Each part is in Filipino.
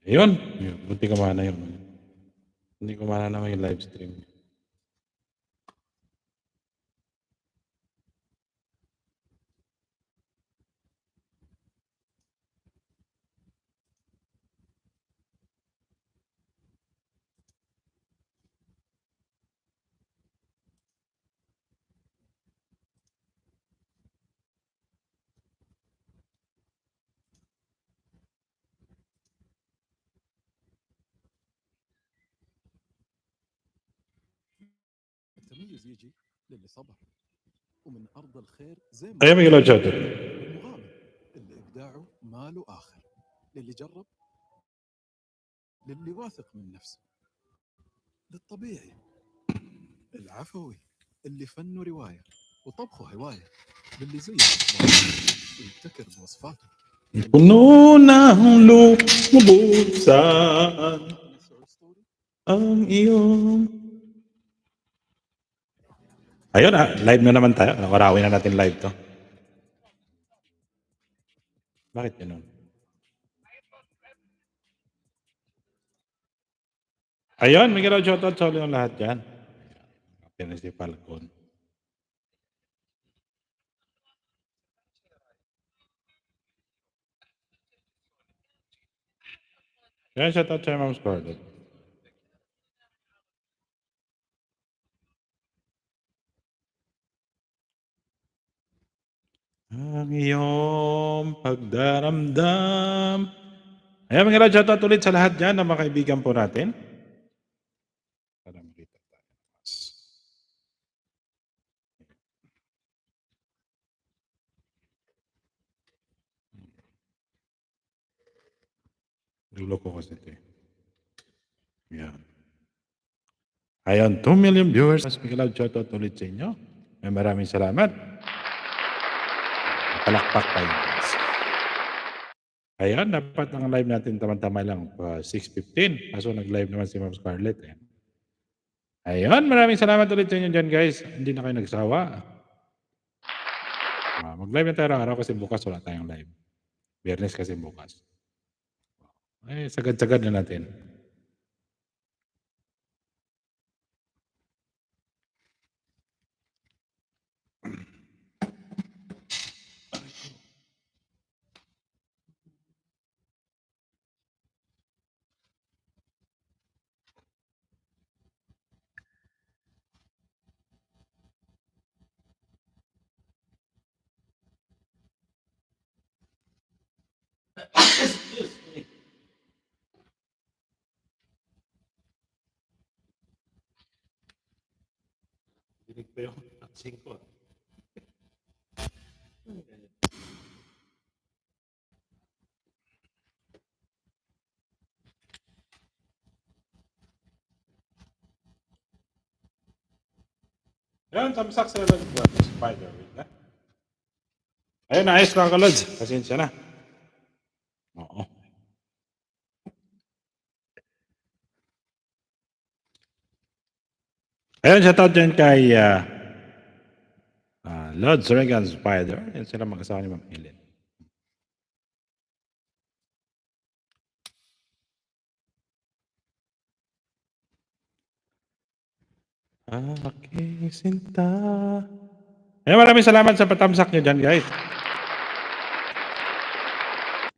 Ayun, yun buti gumana yun. Hindi gumana naman yung live stream. التميز يجي للي صبر ومن أرض الخير زي ما Ayan, may ilaw chat. المغامر اللي إبداعه ما له آخر للي جرب للي واثق من نفسه للطبيعي العفوي اللي فنه رواية وطبخه هواية للي زيه ويبتكر بوصفاته Puno ng lubuksan ang iyong... Ayun live na naman tayo. Nakurawin na natin live to. Bakit ganun? Ayun, may galaw shoutout sa ulit ng lahat dyan. Kapyan si Falcon. Yan, shoutout sa Ma'am Scarlett. Ang iyong pagdaramdam. Ayan, mga galaw shoutout ulit sa lahat dyan ng mga kaibigan po natin. Para makita tayo. Dulo ko kasi ito eh. Yan. Ayan, 2 million viewers. Mas may galaw shoutout ulit sa inyo. Maraming salamat. Palakpak tayo. Ayan, dapat ang live natin tama-tama lang 6:15. Kaso nag-live naman si Ma'am Scarlett. Ayun, maraming salamat ulit sa inyo dyan guys. Hindi na kayo nagsawa. Mag-live na tayo araw kasi bukas wala tayong live. Biyernes kasi bukas. Ay, sagad-sagad na natin. Dinig pa yung taksing ko. Ayan, tamsak sa Lord God, Spider. Ayun, ayos lang ka, Lods. Pasensya na. Oo. Ayun, shoutout dyan kay Lods Regan Spider. Yan sila mag-asawa ni Ma'am Helen. Aking sinta. Ayun, maraming salamat sa patamsak nyo dyan, guys.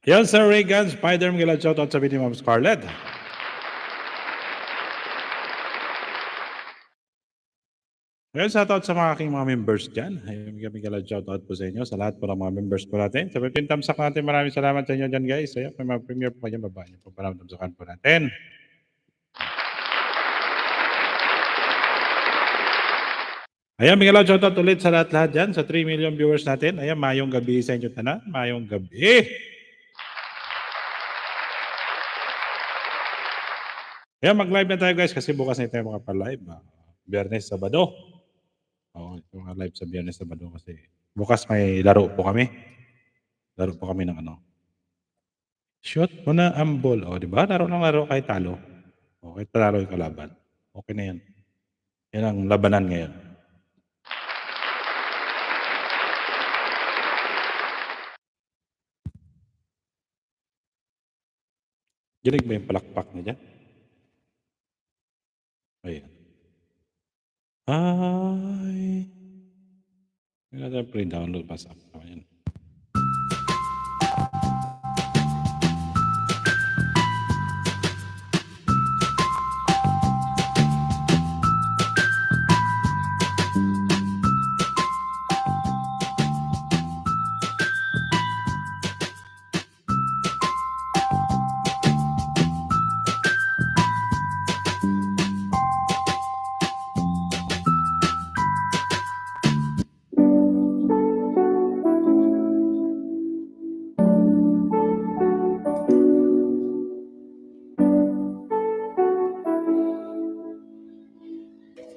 Yan, Sir Regan Spider. Mga shoutout sa ni Ma'am Scarlett. Well, shoutout sa mga aking mga members dyan. Ayun, kami shoutout po sa inyo, sa lahat po ng mga members po natin. Sa mga tamsak natin, maraming salamat sa inyo dyan guys. Ayun, may mga premier po kayo, baba niyo po para tamsakan po natin. Ayan, may shoutout ulit sa lahat-lahat dyan, sa 3 million viewers natin. Ayan, mayong gabi sa inyo tanan. Mayong gabi. Ayan, mag-live na tayo guys kasi bukas na tayo mga pa-live. Biyernes, Sabado. Oo, mga live sa Biyernes, Sabado kasi bukas may laro po kami. Laro po kami ng ano. Shoot mo na ang ball. O, di ba? Laro ng laro kahit talo. O, kahit talo yung kalaban. Okay na yan. Yan ang labanan ngayon. Dinig ba yung palakpak na dyan? Ayan. Ay. Hindi natin pre-download pa sa app naman yan.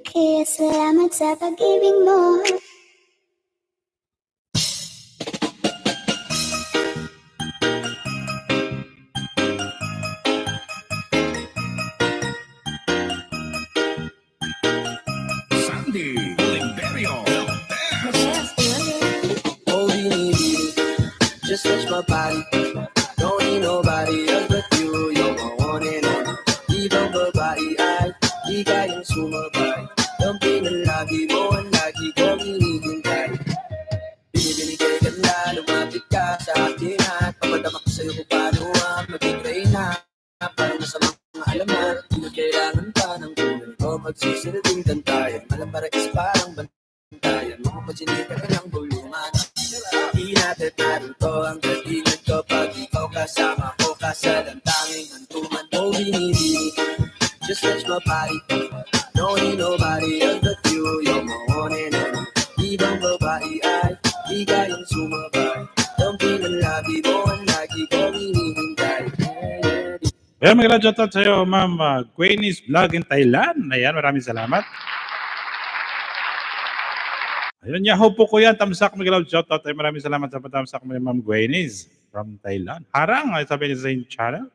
Kaya salamat sa pag-ibig mo. Sandy Liberio. Oh, baby, just touch my body. Don't need nobody else but you. You're my one and only. Ibang babae ay di kayang sumabay. Ang pinalagi mo ang lagi ko hinihintay. Binibili kay ganda, lumapit ka sa akin at papadama ko sa'yo kung paano ang maging reyna. Parang nasa mga alaman, di na kailangan pa ng tulad ko. Magsisilbing kantayan, alam para is parang bantayan. Makapagsinita ka ng bulungan. Di natin naruto ang galingan ko pag ikaw kasama ko kasalantanging hantuman. Oh, binibini, just touch my body. Don't need nobody else but you. You're my one and only. Ibang babae ay di kayang sumabay. Ang pinalagi mo ang lagi ko hinihintay. Ayan, magandang shoutout sa iyo, Ma'am Queenie's Vlog in Thailand. Ayan, maraming salamat. Ayun, Yahoo po ko yan. Tamsak, magandang shoutout. Ay, maraming salamat sa patamsak mo ni Ma'am Queenie's from Thailand. Harang, ay sabi niya sa yung channel.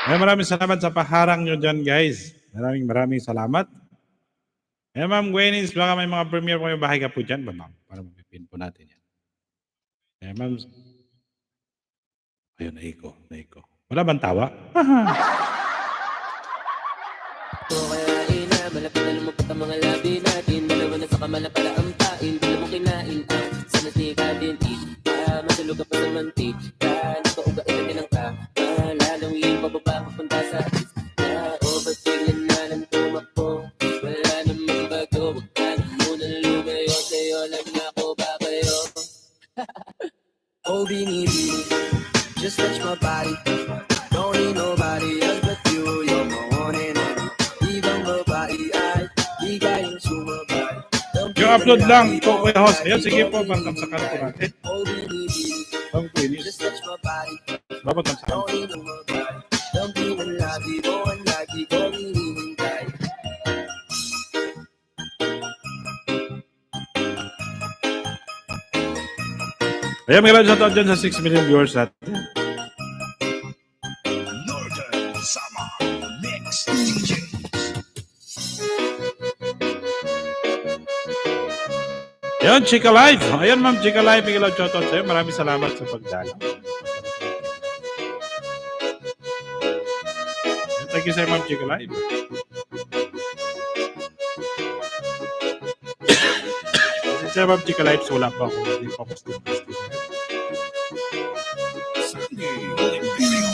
Ay, maraming salamat sa paharang nyo dyan, guys. Maraming salamat. Ayan, Ma'am Queenie's, baka may mga premiere po yung bahay ka po dyan, ba, Ma'am? Para mapipin po natin yan. Ayan, Ma'am. Ayun, naiko. Wala bang tawa? So kaya ina, malapit na lumapot ang mga labi natin. Dalawa na sa kamala para ang pain. Bila mo kinain ang sanatika din. Matulog ka pa sa mantika. Nakauga ina ng ka. Lalawin pababa papunta sa na. O ba't biglan na lang tumakbo? Wala namang bago. Huwag ka na muna lumayo. Sa'yo lang ako babayo. Oh, binibini, just touch my body. Don't need nobody else but you. You're my one and only. Ibang babae ay di kayang sumabay. Yung upload lang po, Kuya Host. Ayun, sige po, bantamsakan po natin. Oh, binibini, Ma'am Queenie's. just touch my body. Babatamsakan Don't po. need nobody. Ang pinalagi mo ang lagi ko hinihintay. Ayan, magandang shoutout dyan sa 6 million viewers natin. Northern Summer Mix DJs. Ayan, Chika Live. Ayan, Ma'am Chika Live. Magandang shoutout sa iyo. Maraming salamat sa pagdala. Thank you sa iyo, Ma'am Chika Live. Sa Ma'am Chika Live, wala pa ako. Hindi pa ako still. Sandy Liberio.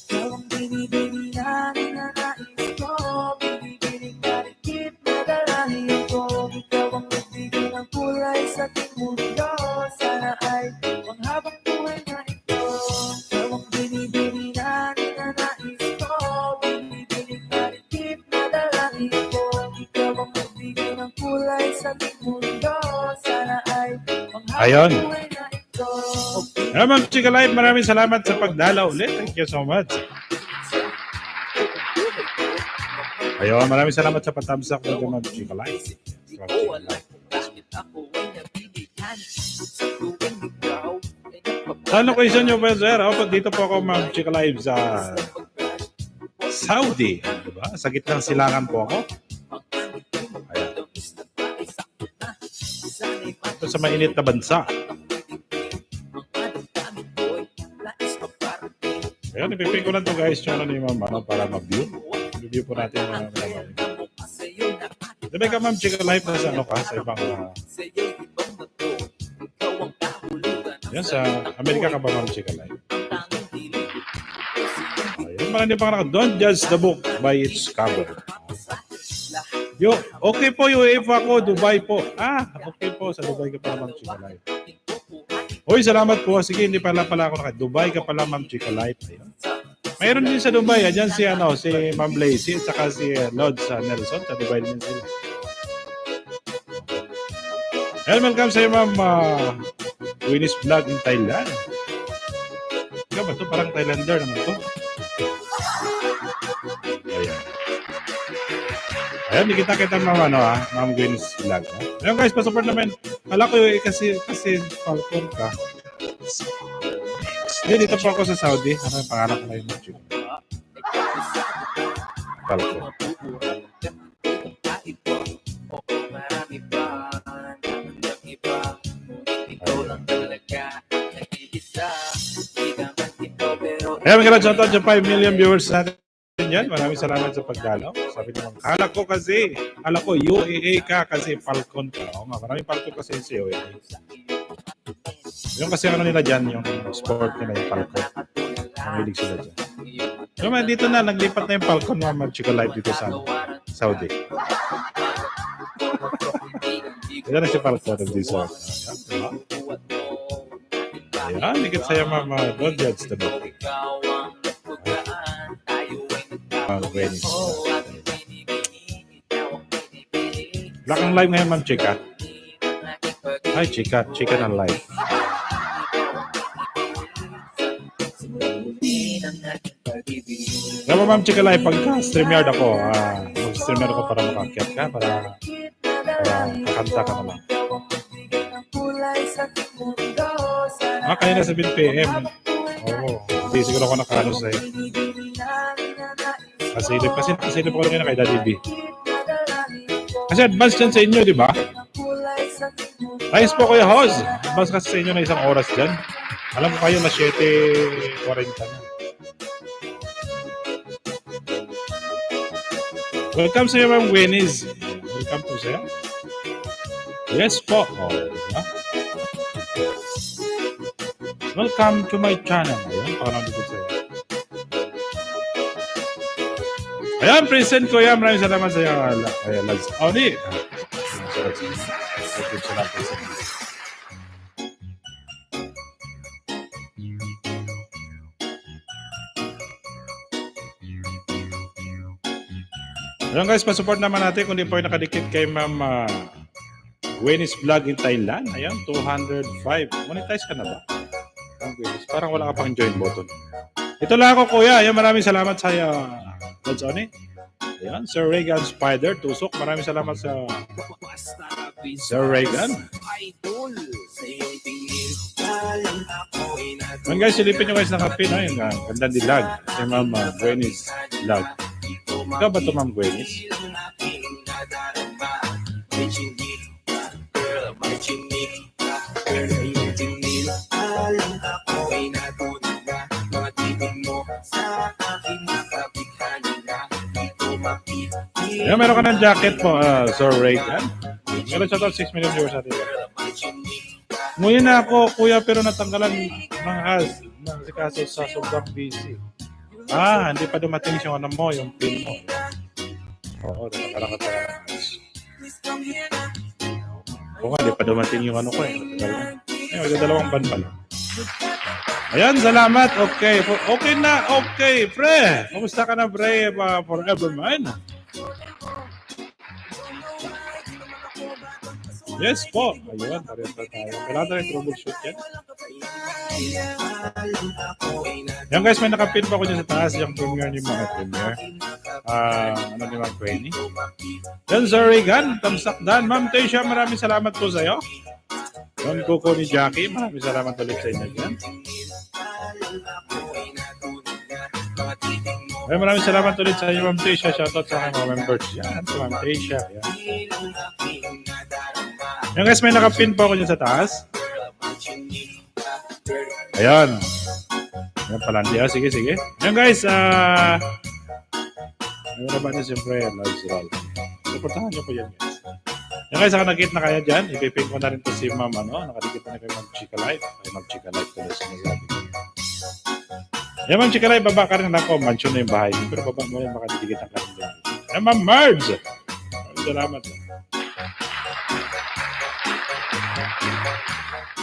Ikaw ang binibini na ninanais ko. Binibining marikit na dalahin ko. Ikaw ang nagbigay ng kulay sa ating mundo. Sana ay ang habang buhay na ito. Ikaw ang binibini na ninanais ko. Binibining marikit na dalahin ko. Ikaw ang nagbigay ng kulay sa ating mundo. Sana ay ang Ayun. habang buhay na ito. Ayan, Ma'am Chika Live. Maraming salamat sa pagdala ulit. Thank you so much. Ayun, maraming salamat sa patamsak mo dyan, Ma'am Chika Live. Sa location nyo po, sir? Opo, dito po ako, Ma'am Chika Live sa Saudi. Diba? Sa gitnang silangan po ako. Ayan. Ito sa mainit na bansa. Ayan, ipipin ko lang to guys yung ano ni Ma'am ano, para mag-view. Review po natin yung mga Diba ka Ma'am Chika Life na sa ano ka? Sa ibang yan, sa Amerika ka ba Ma'am Chika Life? Ayun, mga hindi pa ka don't judge the book by its cover. Yo, okay po UEFA ko, Dubai po. Okay po, sa Dubai ka pala Ma'am Chika Life. Hoy, salamat po. Sige, hindi pala ako Dubai ka pala Ma'am Chika Life. Ayun. Mayroon din sa Dubai, diyan si si Ma'am Lacey at saka si Lord sa Nelson sa Dubai din sila. And welcome sa Ma'am Winnie's Vlog in Thailand. Ikaw ba ito? Parang Thailander naman ito. Ayan. Ayan, di kita Ma'am Ma'am Winnie's Vlog. Ayan guys, pa-support namin. Kala ko kasi Falcon ka. Hindi, dito po ako sa Saudi. Ano yung pangalan ko na yung YouTube? Falcon. Ayan, mga shoutout sa 5 million viewers natin yan. Maraming salamat sa pagdalaw. Sabi naman, kala ko UAA ka kasi Falcon ka. O nga, maraming Falcon kasi si UAA. Yung kasi ano nila dyan, yung sport nila yung Falcon. Mahilig sila dyan. So, dito na, naglipat na yung Falcon Ma'am Chika Live dito sa Saudi. Ito na si Falcon ng resort. Ayan, higit sa'yo Ma'am, don't judge the book. Venice. Wala kang live ngayon Ma'am Chika. Hi Chika na live. Diba Ma'am Chika Live, pagka-StreamYard ako, mag-StreamYard ako para makakyat ka, para kakanta ka naman. Kanina sa 7 PM. Hindi siguro ako nakaano sa'yo. Kasilip ko rin kay Daddy B. Kasi advance dyan sa inyo, di ba? Ayos po Kuya Hoz. Advance kasi sa inyo na isang oras dyan. Alam ko kayo na 7:40 na. Welcome sa iyo, Ma'am Gweniz. Welcome po sa'yo. Yes po. Diba? Welcome to my channel. Ayan, parang dito sa'yo. Ayan, present ko yan. Maraming salamat sa iyo. Ayan, Lads. Di. Salamat sa iyo. Ayan guys, pa-support naman natin kung di po yung nakadikit kay Ma'am Winnie's Vlog in Thailand. Ayan, 205. Monetize ka na ba? Parang wala ka pang join button. Ito lang ako kuya. Ayan, maraming salamat sa Lods Oni. Ayan, Sir Reagan Spider, Tusok. Maraming salamat sa Sir Reagan. Ayan guys, silipin nyo guys ng kapin. Ayan, gandang dilag. Si Ma'am Winnie's Vlog. Ikaw ba ito, Ma'am Gweniz? Ayan, meron ka ng jacket po, Sir Reagan. Meron siya ito, 6 million viewers natin. Nguyin na ako, kuya, pero natanggalan ng has. Si kaso sa sobrang busy. Hindi pa dumating yung ano mo, yung pin mo. Oo, nakakarakat sa oo nga, di pa dumating yung ano ko eh. Dalawang ban pala. Ayan, salamat. Okay. Okay na. Okay, pre. Kumusta ka na, pre? Forever man. Yes po. Ayun, pareho tayo. Kailangan tayo troubleshoot yan. Yan guys, may nakapin pa ko dyan sa taas yung premiere ni mga premiere. Ano ni Ma'am Queenie? Yan Sir Reagan, tamsak dan. Ma'am Taysha, maraming salamat po sa iyo. Don Coco ni Jackie, maraming salamat ulit sa inyo dyan. Ay, maraming salamat ulit sa inyo Ma'am Taysha. Shoutout sa aking mga members yan. So, Ma'am Taysha. Yan. Yan guys, may nakapin pa ako dyan sa taas. Ayan. Yan pala. Sige, sige. Yan guys, ano ba niyo siyempre, Loves Roll. Supportahan niyo po yan guys. Yan guys, nakadikit na kaya dyan. Ipipin ko na rin to si Ma'am, nakadikit na kay Ma'am Chika Life. Ay, Ma'am Chika Life ko na sinasabi ko. Yan Ma'am Chika Life, baba ka rin ako. Mansion na yung bahay. Pero baba mo rin makadikit ang kanya dyan. Yan Ma'am Marge! Salamat.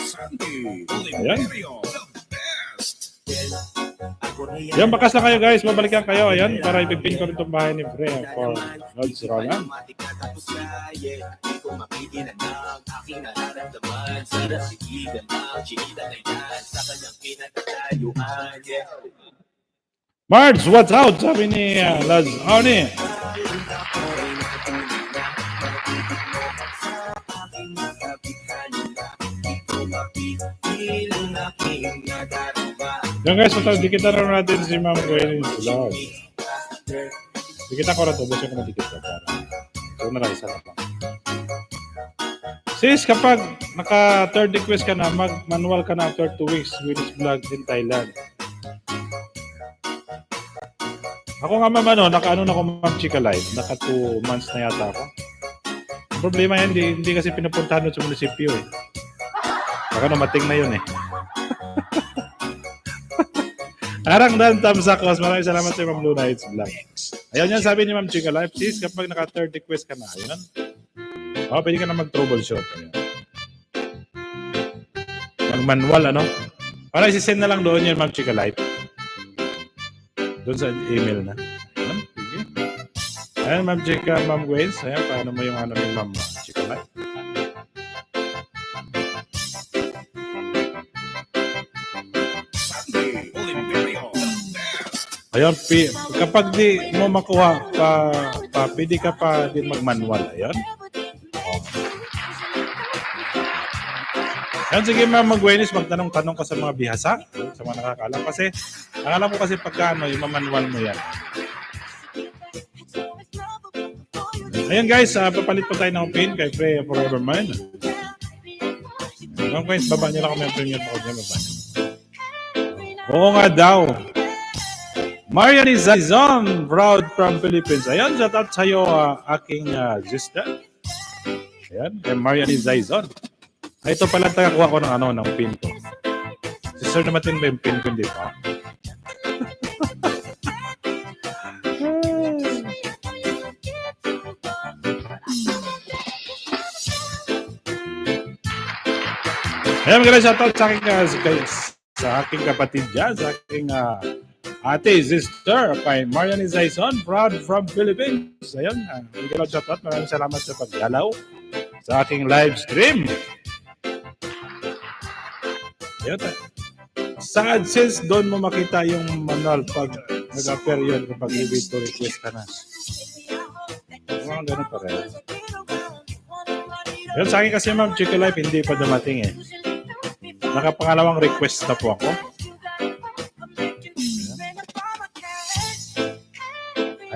Sandy Ayan. Imperio, the best. Yan, bakas lang kayo guys. Babalikan kayo. Ayan, para ipipin ko rin itong bahay ni Freya for Loves Roland. Marge, what's out? Sabi ni Laz. Ni. Yan guys, dikita na natin si Ma'am Gwen Vlog. Dikita ko na ito. Gusto ko na dikit ko. So, isa na lang. Sis, kapag naka third request ka na, mag-manual ka na after 2 weeks with this vlog in Thailand. Ako nga ma'am, naka na ako Ma'am Chika Live. Naka 2 months na yata ako. Ang problema yan, hindi kasi pinapuntahan sa munisipyo eh. Baka mating na yun eh. Arang dan Tamsakos, maraming salamat sa Ma'am Luna It's Vlog. Ayun yan, sabi ni Ma'am Chika Live, sis, kapag naka third request ka na, ayun. Pwede ka na mag-troubleshoot. Mag-manual, Para isi-send na lang doon yan, Ma'am Chika Live. Doon sa email na. Ayan, sige. Ayan, Ma'am Chika, Ma'am Gwen. Ayan, paano mo yung ni Ma'am Chika Live. Sandy Imperio, the best. Ayun, kapag di mo makuha pwede ka pa din mag-manual. Ayun. Yan, sige Ma'am Gwenis, magtanong-tanong ka sa mga bihasa, sa mga nakakalam. Kasi, alam ko kasi pagka yung mamanual mo yan. Ayan guys, papalit po tayo ng pin kay Freya Forever Mine. Ma'am Gwenis, baba niyo lang kami ang premium ako niya, baba niyo. Oo nga daw. Marian Zaizon, proud from Philippines. Ayan, shout out sa'yo, aking sister. Ayan, kay Marian Zaizon. Ito pala tagakuha ko ng pin ko. Si Sir naman ba yung pin ko, hindi pa? Ayan, magandang shoutout sa aking kapatid dyan, sa aking ate, sister, kay Marian Zaison, proud from Philippines. Ayan, magandang shoutout. Maraming salamat sa pagdalaw sa aking live stream. Ayun, sa AdSense, doon mo makita yung manual pag nag-appear yun kapag i-wait to request ka na. Mga ganun pa rin. Ayun, sa akin kasi Ma'am Chika Life, hindi pa dumating eh. Nakapangalawang request na po ako.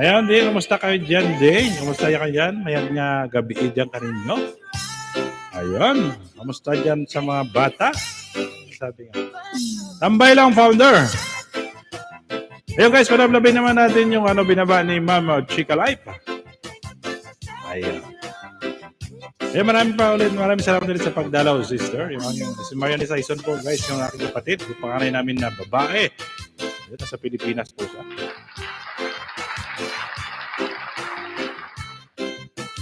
Ayun, di, kumusta kayo dyan, di? Kumusta kayo dyan? Mayang nga gabi dyan kaninyo. Ayun, kumusta dyan sa mga bata? Sabi nga. Tambay lang, founder. Ayun guys, panablabay naman natin yung binaba ni Ma'am Chika Life. Ayun. Ayun, maraming salamat ulit sa pagdalaw, sister. Yung si Marian Saison po, guys, yung aking kapatid. Yung panganay namin na babae. Ayun, nasa Pilipinas po siya.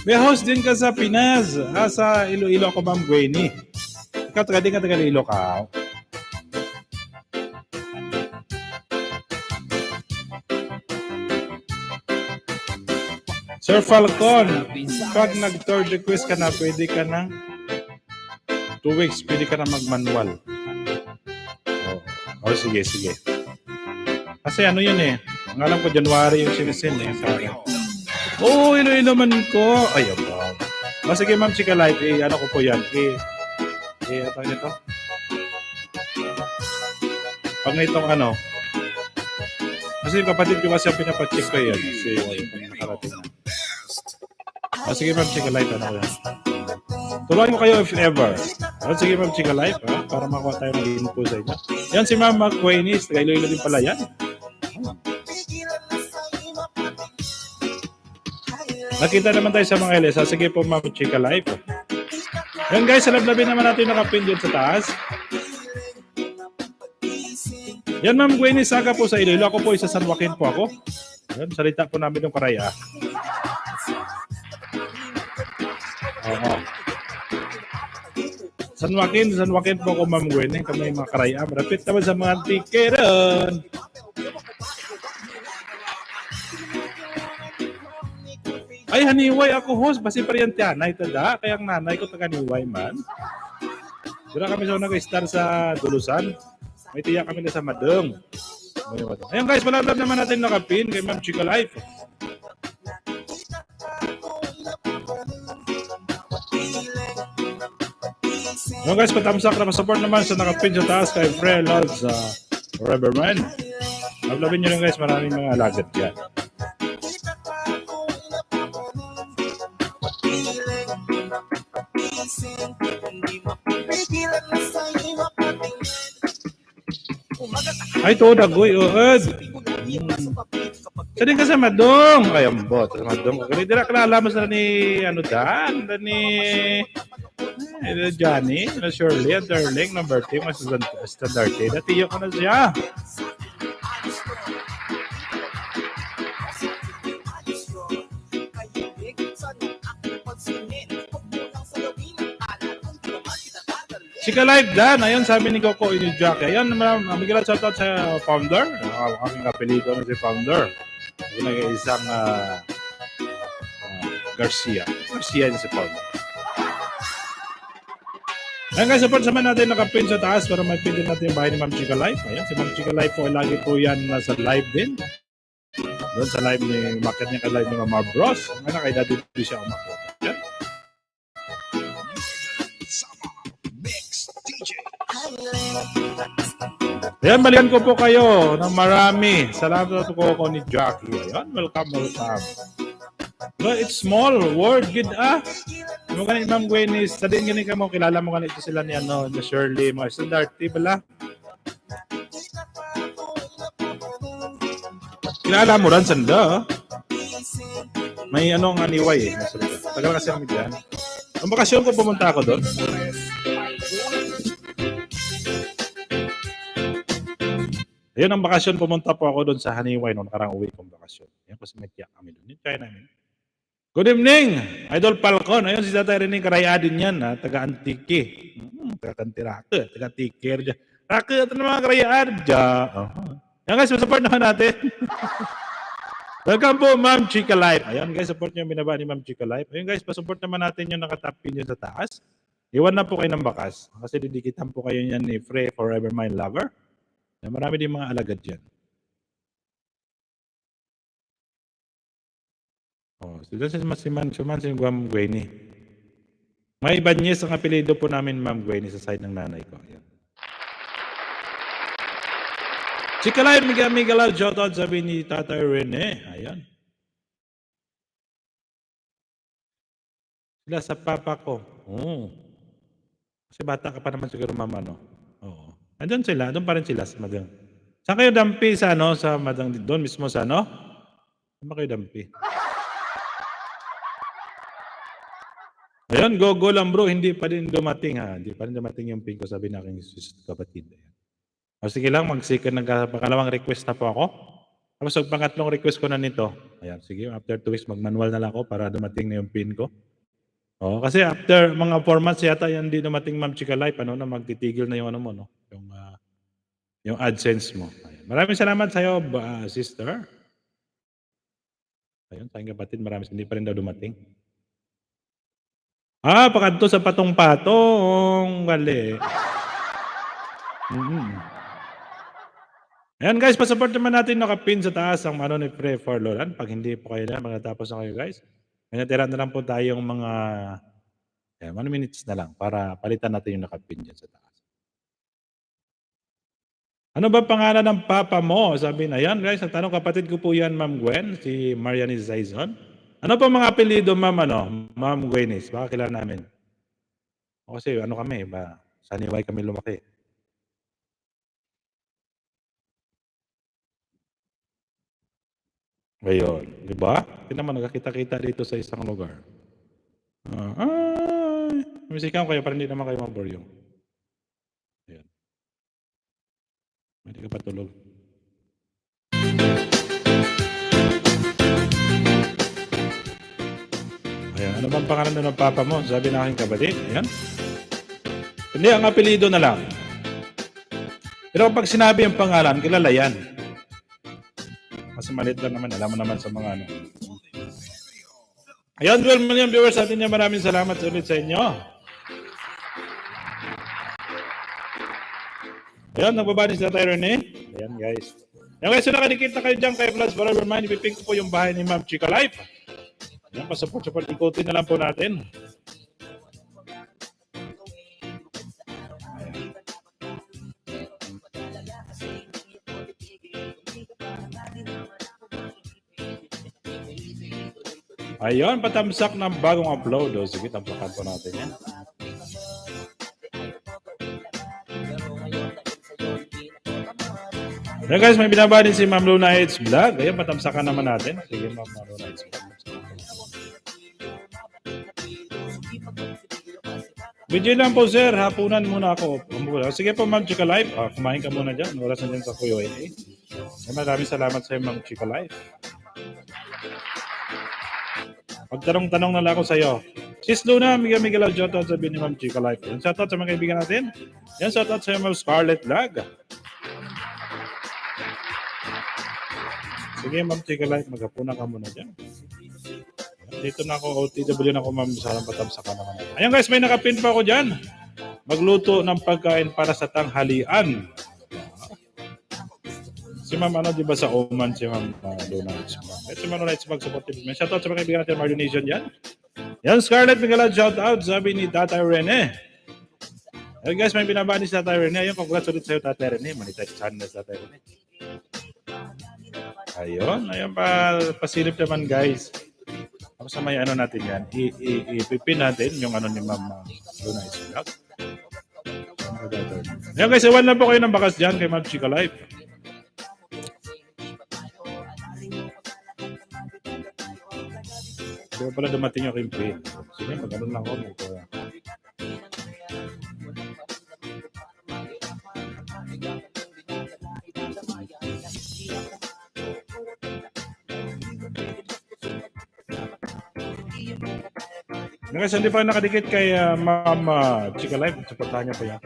May host din ka sa Pinas. Sa Iloilo ako, Ma'am Gwenny. Ikaw, taga Iloilo ka. Sir Falcon, pag nag-third request ka na, pwede ka na 2 weeks, pwede ka na mag-manual. Oh, sige. Kasi yun eh. Ang alam ko, January yung sinisin eh. Iloilo man ko. Ay, ba. Sige, Ma'am Chika Life, ko po yan. Ito nito. Pag na itong kasi yung kapatid ko kasi ang pinapacheck ko yan. Kasi yung nakarating na. Sige, Ma'am Chika Life, yan. Tuloy mo kayo if ever. Sige, Ma'am Chika Life, para makuha tayo ng info sa inyo. Yan si Ma'am Quenis, taga Iloilo din pala yan. Nakita naman tayo sa mga LS. Sige po, Ma'am Chika Live. Yan guys, salablabi naman natin nakapin dyan sa taas. Yan Ma'am Gwenny, Saga po sa Iloilo. Ako po isa San Joaquin po ako. Yan, salita po namin ng Karaya. Oo. San Joaquin po ako Ma'am Gwenny. Kami mga Karaya. Marapit naman sa mga tikeron. Ay, haniway ako host. Basi paryantianay tada. Kaya ang nanay ko taga-haniway man. Dura kami sa nag-star sa Dulusan. May tiyak kami na sa Madong. Ayun guys, palabab naman natin nakapin kay Ma'am Chika Life. Ayun guys, patamsak na support naman sa nakapin sa taas kay Fre Loves Rubberman. Pablabin nyo lang guys, maraming mga alagat dyan. Ay, to dagoy, uod. Sa din ka sa Madong. Ay, ambot. Sa Madong. Kaya dira ka nalamas na ni, ano dan? Ni Johnny, na Shirley, at Darling, number 2, mas standard. Datiyo ko na siya. Chika Live Dan, ayun sabi ni Coco ini Jack. Ayun, mamigilan shoutout sa founder. Aking apelido na si founder. Yung nag-iisang Garcia. Garcia yun si founder. Ayun guys, support naman natin nakapin sa taas para mag-pin din natin yung bahay ni Ma'am Chika Live. Ayun, si Ma'am Chika Live po, lagi po yan nasa live din. Doon sa live ni, market niya ka-live ni Mama Bros. Ang anak ay dati siya umakot. Yan. Ayan, balikan ko po kayo ng marami. Salamat po ko ni Jackie. Ayan, welcome. No, it's small word, good Mo ganit Ma'am Gwenny, sa din ganit ka mo, kilala mo ganito sila ni ano, ni Shirley, mga standard, bala. Kilala mo rin, sanda. May anong aniway eh. Tagal kasi kami dyan. Ang bakasyon ko pumunta ako doon. Ayun ang bakasyon, pumunta po ako doon sa Haniway noong nakarang uwi kong bakasyon. Ayun kasi may tiyak kami doon. Yung kaya namin. Good evening, Idol Falcon. Ayun si Tatay René Karaya din yan, taga-Antique. Taga-Kantirake, taga-Tiker dyan. Rake, ito na mga Karayaan dyan. Yan guys, support naman natin. Welcome po, Ma'am Chika Life. Ayun guys, support nyo yung binaba ni Ma'am Chika Life. Ayun guys, pasupport naman natin yung nakatapin nyo sa taas. Iwan na po kayo ng bakas. Kasi didikitan po kayo yan ni Frey Forever My Lover. Marami din mga alagad dyan. Oh, so this is si Ma'am Gwenny. May Banyes ang apelido po namin, Ma'am Gwenny, sa side ng nanay ko. Ayan. Chika Live, Miga Love, shoutout sabi ni Tatay Rene. Ayan. Sila sa papa ko. Oh. Kasi bata ka pa naman siguro, Ma'am, ano? Oo. Andun sila, doon pa rin sila sa Madang. Saan kayo dampi sa ano, sa Madang, doon mismo sa ano? Saan ba kayo dampi? Ayun, go lang bro, hindi pa din dumating ha. Hindi pa rin dumating yung pin ko, sabi na aking kapatid. O sige lang, mag-second, nagpakalawang request na po ako. Tapos ang pangatlong request ko na nito. Ayan, sige, after 2 weeks, mag-manual na lang ako para dumating na yung pin ko. O, kasi after mga 4 months yata yan di dumating Ma'am Chika Life, ano, na magtitigil na yung ano mo, no? Yung AdSense mo. Ayan. Maraming salamat sa iyo, sister. Ayun, sa aking kapatid, maraming hindi pa rin daw dumating. Pakadto sa patong-patong. Gali. Ayan guys, pasupport naman natin nakapin sa taas ang ano ni Frey for Lolan. Pag hindi po kayo na, magtatapos na kayo guys. May natira na lang po tayong mga 1 minutes na lang para palitan natin yung nakapin dyan sa taas. Ano ba pangalan ng papa mo? Sabi na yan guys, ang tanong kapatid ko po yan, Ma'am Gwen, si Mariani Zaizon. Ano pa mga apelido, Ma'am, Ma'am Gwenis? Baka kilala namin. O kasi ano kami, sa Haniway kami lumaki. Ayun, di ba? Hindi naman nagkakita-kita dito sa isang lugar. Ay, misikan kayo para hindi naman kayo maboryong. Ayan. Hindi ka patulog. Ayan, ano bang pangalan na ng papa mo? Sabi na aking kapatid. Ayan. Hindi, ang apelido na lang. Pero pag sinabi ang pangalan, kilala yan. Kasi maliit lang naman, alam mo naman sa mga ano. Ayan, 12 million viewers sa atin niya. Maraming salamat ulit sa inyo. Ayan, nagbabani sila tayo rin eh. Ayan guys. Ayan guys, so nakadikit na kayo dyan kay Plus Forever Mind. Ipipink ko po yung bahay ni Ma'am Chika Life. Ayan, pasaport, ikutin na lang po natin. Ayun, patamsak ng bagong upload. O, sige, tamsakan po natin yan. Ayan guys, may binaba din si Ma'am Luna H Vlog. Ayan, patamsakan naman natin. Sige, Ma'am Luna H Vlog. Video lang po sir, hapunan muna ako. Sige po Ma'am Chika Life. Kumain ka muna dyan. Oras na dyan sa Kuya AA. Maraming salamat sa iyo Ma'am Chika Life. Pagtanong-tanong na lang ako sa iyo. Sis Luna, Miguel shoutout sa ni Ma'am Chika Life. Yan, shoutout sa mga kaibigan natin. Yan, shoutout sa Ma'am Scarlett Lag. Sige Ma'am Chika Life, maghapunan ka muna dyan. Dito na ako, OTW na ako Ma'am, sarang patamsakan naman. Ayan guys, may nakapin pa ako dyan. Magluto ng pagkain para sa tanghalian. Si Ma'am, ano, di ba sa Oman, si Ma'am Luna Itzbag. Si Ma'am Luna Itzbag, supportive. May shoutout sa mga kaibigan natin, Marlon Nation yan. Yan, Scarlett Miguelad, shoutout, sabi ni Tatay Rene. Ayan guys, may binabani si Tatay Rene. Ayun, congrats ulit sa'yo, Tatay Rene. Monetize channel sa Tatay Rene. Ayun, ayun pasilip naman guys. Tapos sa may ano natin yan, ipipin natin yung ano ni Ma'am Luna Itzbag. Ayan guys, iwan lang po kayo ng bakas dyan kay Ma'am Chika Life. Di ba pala dumating yung campaign? Sige, mag-ano lang ako. Kasi hindi pa nakadikit kay Ma'am Chika Life, supportahan niya po yan.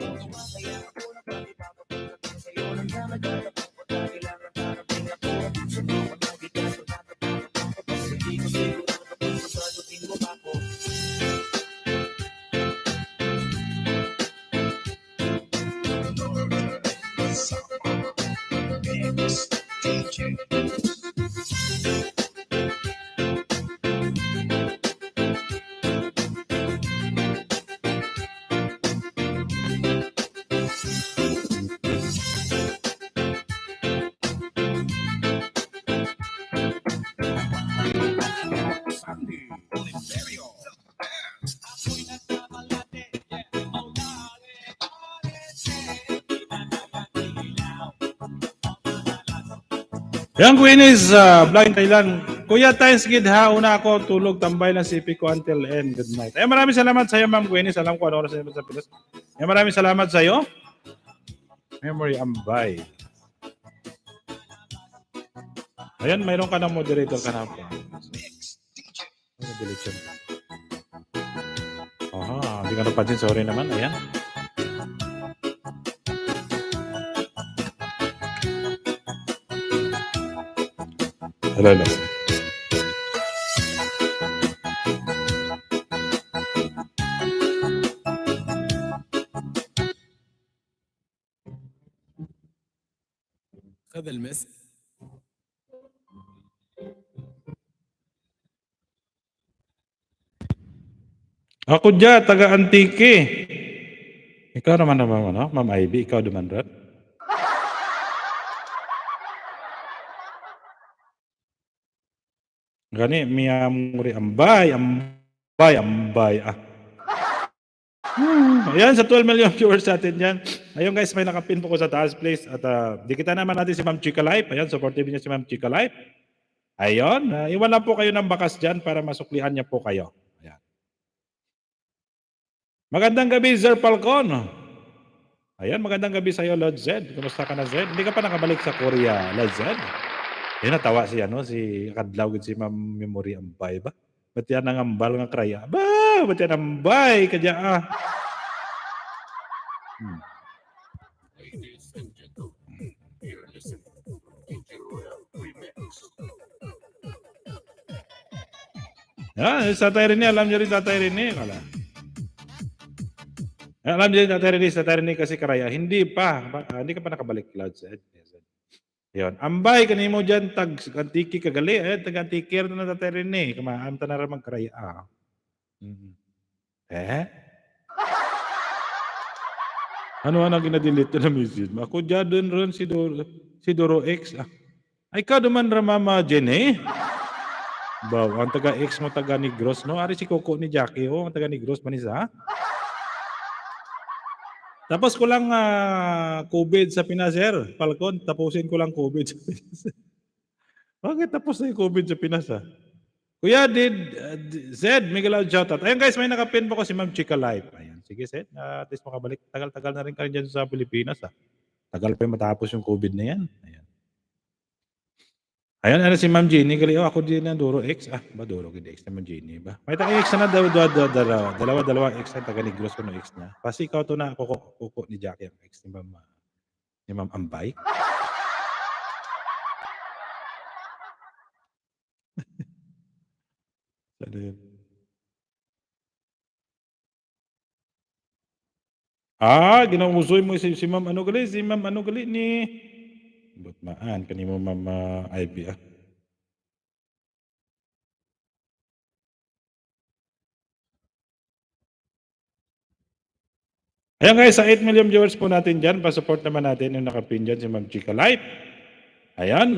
Yan, Queenies, Blind Thailand. Kuya, thanks gid ha. Una ako, tulog, tambay lang sipi ko until end. Good night. Ay, maraming salamat sa iyo, Ma'am Queenies. Alam ko ano oras na sa Pilas. Ay, maraming salamat sa iyo. Memory Ambay. Ayan, mayroon ka ng moderator ka na po. Delete yun. Aha, hindi ka napansin. Sorry naman. Ayan. Hello. هذا المس Ako dyan, taga-Antique. Ikaw naman ano? Ma'am Ivy, ikaw naman rin. Gani, miyamuri, ambay. Ayan, sa 12 million viewers natin yan. Ayun guys, may nakapin po ko sa taas, please. At di kita naman natin si Ma'am Chika Life. Ayan, supportive niya si Ma'am Chika Life. Ayun, iwan lang po kayo ng bakas dyan para masuklian niya po kayo. Ayan. Magandang gabi, Sir Falcon. Ayan, magandang gabi sa iyo, Lord Zed. Kumusta ka na, Zed? Hindi ka pa nakabalik sa Korea, Lord Zed? Ayun, natawa si, si Kadlaw, si Ma'am Memory Ambay ba? Ba't yan ang ambal nga kraya? Ba, ba't yan ambay? Kadya Ladies and gentlemen, you're listening to DJ Royal Remix. Sa Tatay Rene, alam niyo rin Tatay Rene. Alam niyo rin Tatay Rene kasi karaya. Hindi pa. Hindi ka pa nakabalik, Lord Zed. Yun. Ambay, kanimo dyan, tag-antiki kagali. Tag-antikir na Tatay Rene. Kamaan ta na rin magkaraya. Ano ang ginadelete na message? Ako dyan doon rin si Doro X. Ay ka duman Mama Jenny. Baw, ang taga-X mo taga-Negros, no? Ari si Coco ni Jackie, ang taga-Negros, Manisa. Tapos ko lang COVID sa Pinas, Sir Falcon. Tapusin ko lang COVID sa Pinas. Bakit tapos na yung COVID sa Pinas, Kuya, Zed, Miguel out shoutout. Ayun guys, may nakapin po ko si Ma'am Chika Life. Ayan, sige Zed, at least makabalik. Tagal-tagal na rin ka rin dyan sa Pilipinas, Tagal pa yung matapos yung COVID na yan. Ayan. Ayun, ano si Ma'am Jeannie, ako din na Duro X. Ba Duro X na Ma'am Jeannie ba? May taga-X na dalawa X na taga-Negros ko no X na. Kasi ikaw to na kuko ni Jackie ang X ni Ma'am Ambay. Ano yun? Ginausoy mo si Ma'am ano gali? Si Ma'am ano gali ni... Butmaan, kanimo Ma'am Ivy Ayan guys, sa 8 million viewers po natin dyan, pa-support naman natin yung nakapin dyan si Ma'am Chika Life. Ayan.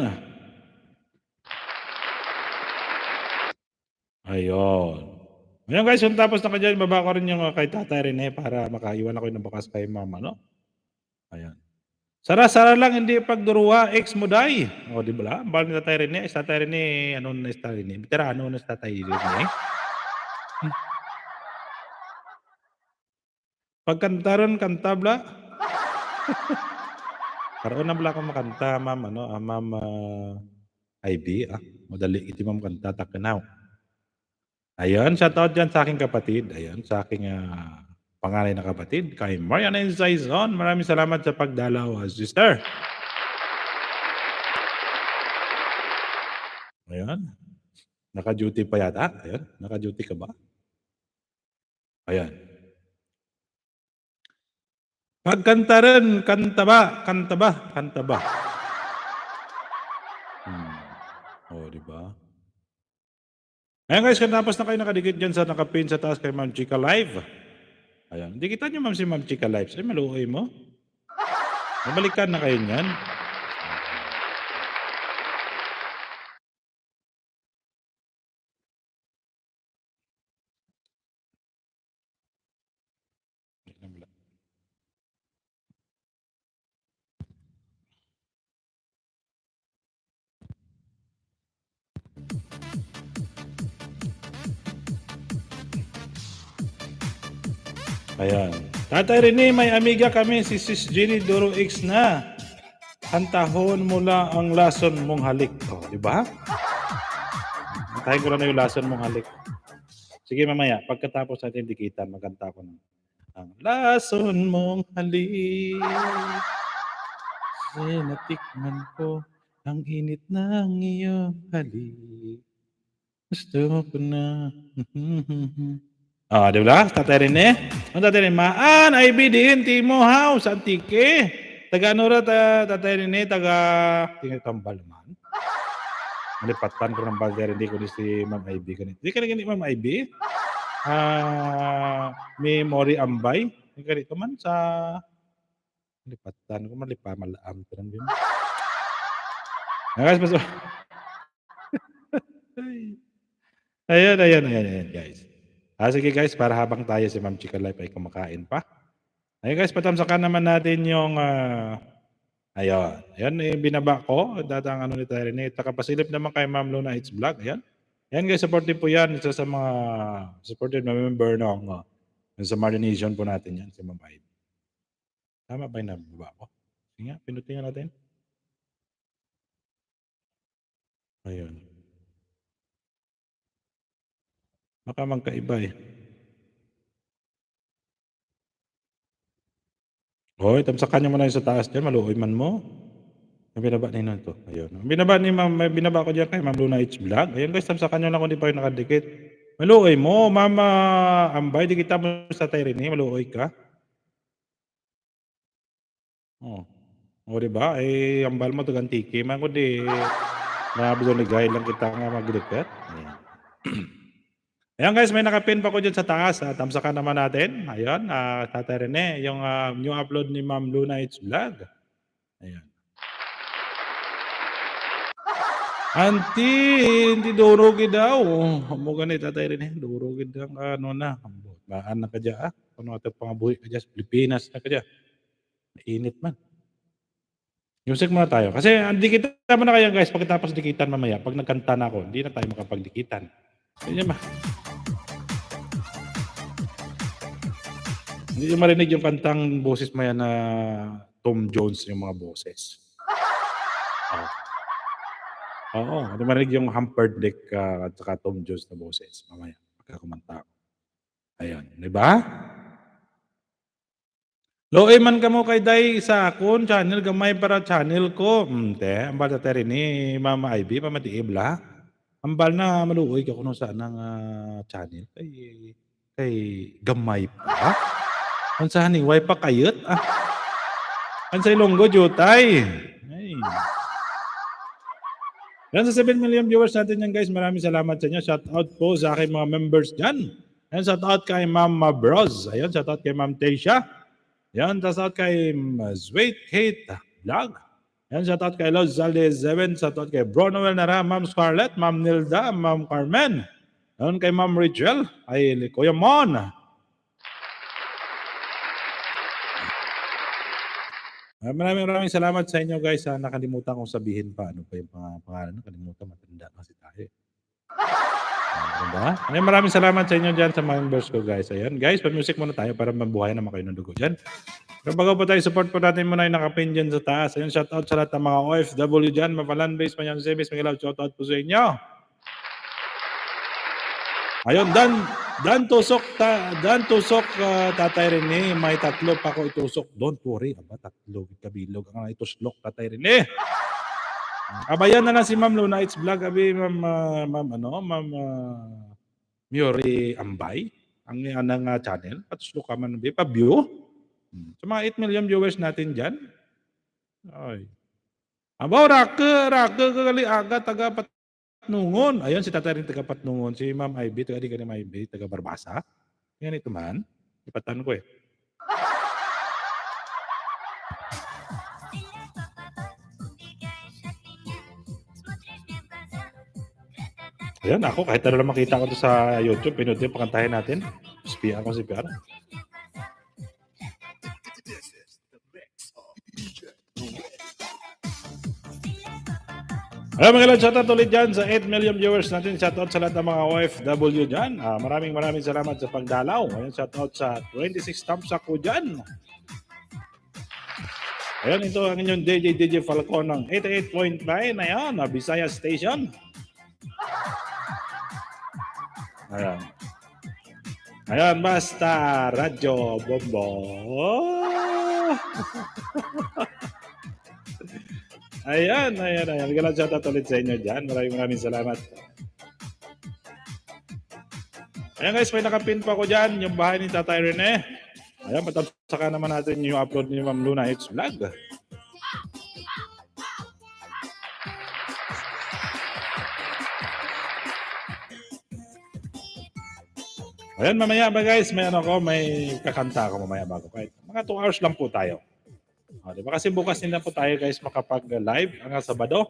Ayun. Ayan guys, yung tapos na ka dyan, baba ko rin yung kay Tatay Rene para makaiwan ako ng bakas kay Mama, no? Ayan. Sara-sara lang, hindi pagduruwa, ex mo day. O, di ba? Bal ni Tatay Rene, Tatay Rene, ano na Tatay Rene? Veterano na Tatay Rene. Pagkantaron, kantabla. Karoon na bala akong makanta, Ma'am, Ma'am Ivy, madali iti Ma'am kanta, takanaw. Ayun, shoutout dyan sa aking kapatid. Ayun, sa aking panganay na kapatid, kay Mariana Insaizon. Maraming salamat sa pagdalaw, sister. Ayun. Naka-duty pa yata. Ayun, naka-duty ka ba? Ayan. Pagkanta rin, kanta ba? O, di ba? Ayan guys, katapos na kayo nakadikit dyan sa nakapin sa taas kay Ma'am Chika Live. Ayan, hindi kita nyo Ma'am si Ma'am Chika Live. Ay, maluoy mo. Nabalikan na kayo niyan. Ayan. Tatay Rene, may amiga kami, si Sis Jenny Doro X na. Kantahon mo lang ang lason mong halik. O, di ba? Kantahin ko na yung lason mong halik. Sige mamaya, pagkatapos natin dikitan, magkanta ko na. Ang lason mong halik. Natikman ko ang init ng iyong halik. Gusto ko na. Di ba? Tatay Rene? Ang Tatay Rene, maan, ay bidin, Timo House, Antike. Taga-ano ra, Tatay Rene, tingnan tambal man. Malipatan ko ng bagay, hindi ko si Ma'am Ivy. Hindi ka na Ma'am Ivy? Memory Ambay. Hindi ka rito man sa... Malipatan ko, malaam. Guys, Ayan, guys. Sige guys, para habang tayo si Ma'am Chika Life ay kumakain pa. Ayun guys, patamsakan naman natin yung Ayun. Ayan, binaba ko. Datang ano ni Tayo Rene. Taka pasilip naman kay Ma'am Luna It's Vlog. Ayan. Ayan guys, supportive po yan. Isa sa mga supported na member ng sa Marination po natin yan. Si Ma'am Ivy. Tama ba yung nababa ko? Sige nga, pinutin nga natin. Ayun. Baka magkaiba eh. Hoy, tamsakan niyo muna yung sa taas dyan. Maluoy man mo. Ang binaba na yun to. Ayun. Ang binaba ni Ma'am, may binaba ko dyan kay Ma'am Luna It's Vlog. Ayun guys, tamsakan niyo lang kung di pa yung nakadikit. Maluoy mo, Mama Ambay. Di kita mo sa tayo rin eh. Maluoy ka. Oh. O diba? Eh, ambal mo to gantiki. Man ko di mabuligay lang kita nga magdikit. Ayan. Ayan guys, may nakapin pa ko dyan sa taas. Tamsakan naman natin. Ayan, Tatay Rene, yung new upload ni Ma'am Luna It's Vlog. Ayan. Auntie, hindi durugid daw. Mo ganit Tatay Rene, durugid ang ano na. Baan na ka dyan. Ano ito pangabuhi ka dyan sa Pilipinas na ka dyan. Mainit man. Music muna tayo. Kasi dikita mo na kaya guys, pagkatapos dikitan mamaya, pag nagkanta na ako, hindi na tayo makapagdikitan. Ganyan ba? Hindi nyo marinig yung kantang boses maya na Tom Jones yung mga boses. Oo, hindi marinig yung Hampered Deck at saka Tom Jones na boses. Mamaya, pagkakumanta ako. Ayun, di ba? Loe man ka mo kay Day sa akon, channel, gamay para channel ko. Te, ambal sa teri ni Mama Ivy, pamatiibla. Ambal na maluoy ka kuno sa nang channel. Kay gamay pa. Ang sa haniway pa kayot. Ang sa ilonggo, jutay. Ay. Yan sa 7 million viewers natin yan guys. Maraming salamat sa inyo. Shout out po sa aking mga members dyan. Yan, shout out kay Ma'am Bros. Ayun, shout out kay Ma'am Teisha. Yan, shout out kay Sweet Kate Vlog. Yan, shout out kay Los Zalde 7. Shout out kay Bro Noel Nara, Ma'am Scarlett, Ma'am Nilda, Ma'am Carmen. Yan, kay Ma'am Rachel. Ay, Kuya Mon. Maraming salamat sa inyo guys. Nakalimutan kong sabihin pa. Ano pa yung pangalan? Nakalimutan, matanda kasi tayo. Diba? Maraming salamat sa inyo dyan sa members ko guys. Ayan guys, pa-music muna tayo para mabuhay naman kayo ng dugo dyan. Pero bago pa tayo, support po natin muna yung nakapin dyan sa taas. Ayan, shout out sa lahat ng mga OFW dyan. Mapalan base, Manyang Sebes, Miguel, shout out po sa inyo. Ayun, Dan tusok, Tatay Rene, may tatlo pa ko itusok. Don't worry, aba, tatlo, kabilog. Ang ituslok, Tatay Rene. Abayan na lang si Ma'am Luna It's Vlog, abi, Ma'am Miori Ambay, ang anang channel. Patuslok ka man, pa-view. Sa mga 8 million viewers natin dyan. Ay. Aba, raka, kagali aga, taga Patnungon. Ayun, si Tatay rin taga Patnungon. Si Ma'am Ivy, taga di ka ni Ma'am Ivy, taga Barbasa. Yan ito man. Ipatan ko eh. Ayan, ako kahit ano lang makita ko to sa YouTube, pinutin, pakantahin natin. Spian ko si PR. Ayan mga ilan, shoutout ulit dyan sa 8 million viewers natin. Shoutout sa lahat ng mga OFW dyan. Maraming salamat sa pagdalaw. Ayan, shoutout sa 26 thumbs up ko dyan. Ayan, ito ang inyong DJ Falcon ng 88.9. Ayan, Bisaya Station. Ayan. Ayan, basta Radyo Bombo. Ayan. Magalang shoutout ulit sa inyo dyan. Maraming salamat. Ayan guys, may nakapin pa ko dyan. Yung bahay ni Tatay Rene. Ayan, patapsakan naman natin yung upload ni Ma'am Luna It's Vlog. Ayan, mamaya ba guys, may kakanta ako mamaya bago. Kahit mga 2 hours lang po tayo. Diba? Kasi bukas din na po tayo guys makapag-live hanggang Sabado.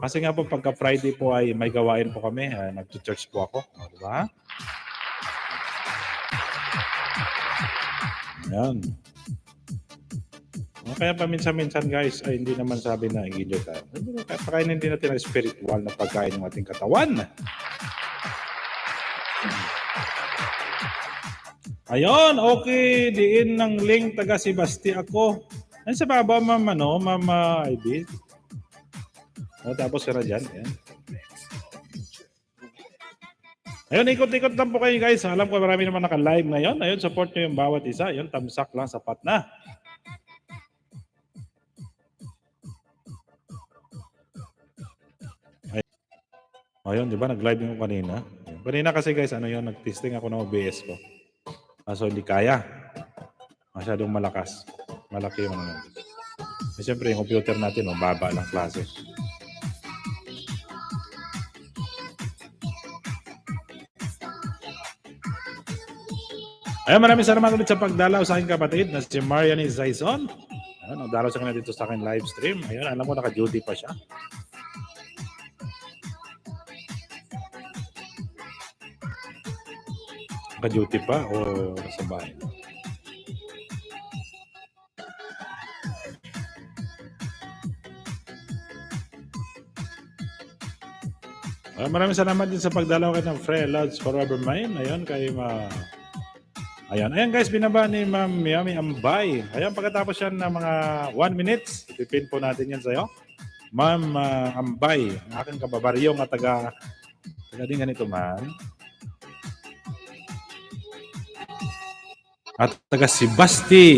Kasi nga po pagka Friday po ay may gawain po kami. Nag-church po ako. Diba? Ayan. No, kaya paminsan-minsan guys ay hindi naman sabi na i-enjoy tayo. Pakainin din natin ang spiritual na pagkain ng ating katawan. Ayun, okay. Diin ng link taga Sebasti ako. Ayun sa baba, ma'am, ma'am Ivy. O, tapos sira dyan. Ayan. Ayun, ikot-ikot lang po kayo guys. Alam ko marami naman naka-live ngayon. Ayun, support nyo yung bawat isa. Ayun, tamsak lang, sapat na. Ayun, di ba? Nag-live yung kanina. Ayun. Kanina kasi guys, nag-testing ako ng OBS ko. Kaso hindi kaya. Masyadong malakas. Malaki yung Siyempre, yung computer natin, mababa lang klase. Ayun, maraming salamat ulit sa pagdalaw sa aking kapatid na si Mariani Zaison. Ayun, nagdalaw siya kanina dito sa akin live stream. Ayun, alam mo, naka-duty pa siya. Naka-duty pa o sa bahay? Maraming salamat din sa pagdalaw kay ng Frey Lodge Forever Mine. Ayun, kay Ayan guys, binaba ni Ma'am Miami Ambay. Ayan, pagkatapos yan ng mga 1 minutes, ipipin po natin yan sa'yo. Ma'am Ambay, ang aking kababaryong at taga din ganito man. At taga Sebasti.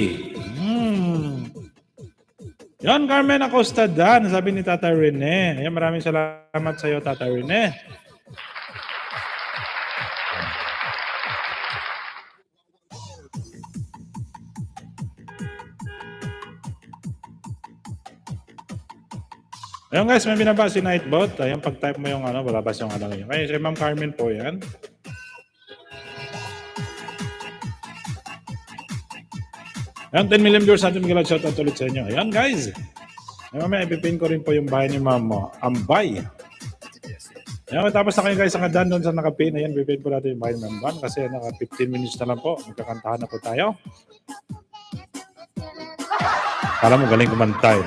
Yan, Carmen Acosta Dan, sabi ni Tata Rene. Ayan, maraming salamat sa iyo, Tata Rene. Ayan guys, may binaba si Nightbot. Ayan, pag-type mo yung balabas yung yun. Kaya si Ma'am Carmen po yan. Ayan, 10 million viewers natin. Mag-loud shoutout ulit sa inyo. Ayan guys. Ayan, mamaya ipipin ko rin po yung bahay ni Ma'am Ambay. Ayan, tapos na kayo guys, ang adan doon sa nakapin. Ayan, ipipin po natin yung bahay ni Ma'am Ban. Kasi naka 15 minutes na lang po. Magkakantahan na po tayo. Kala mo galing kumantay.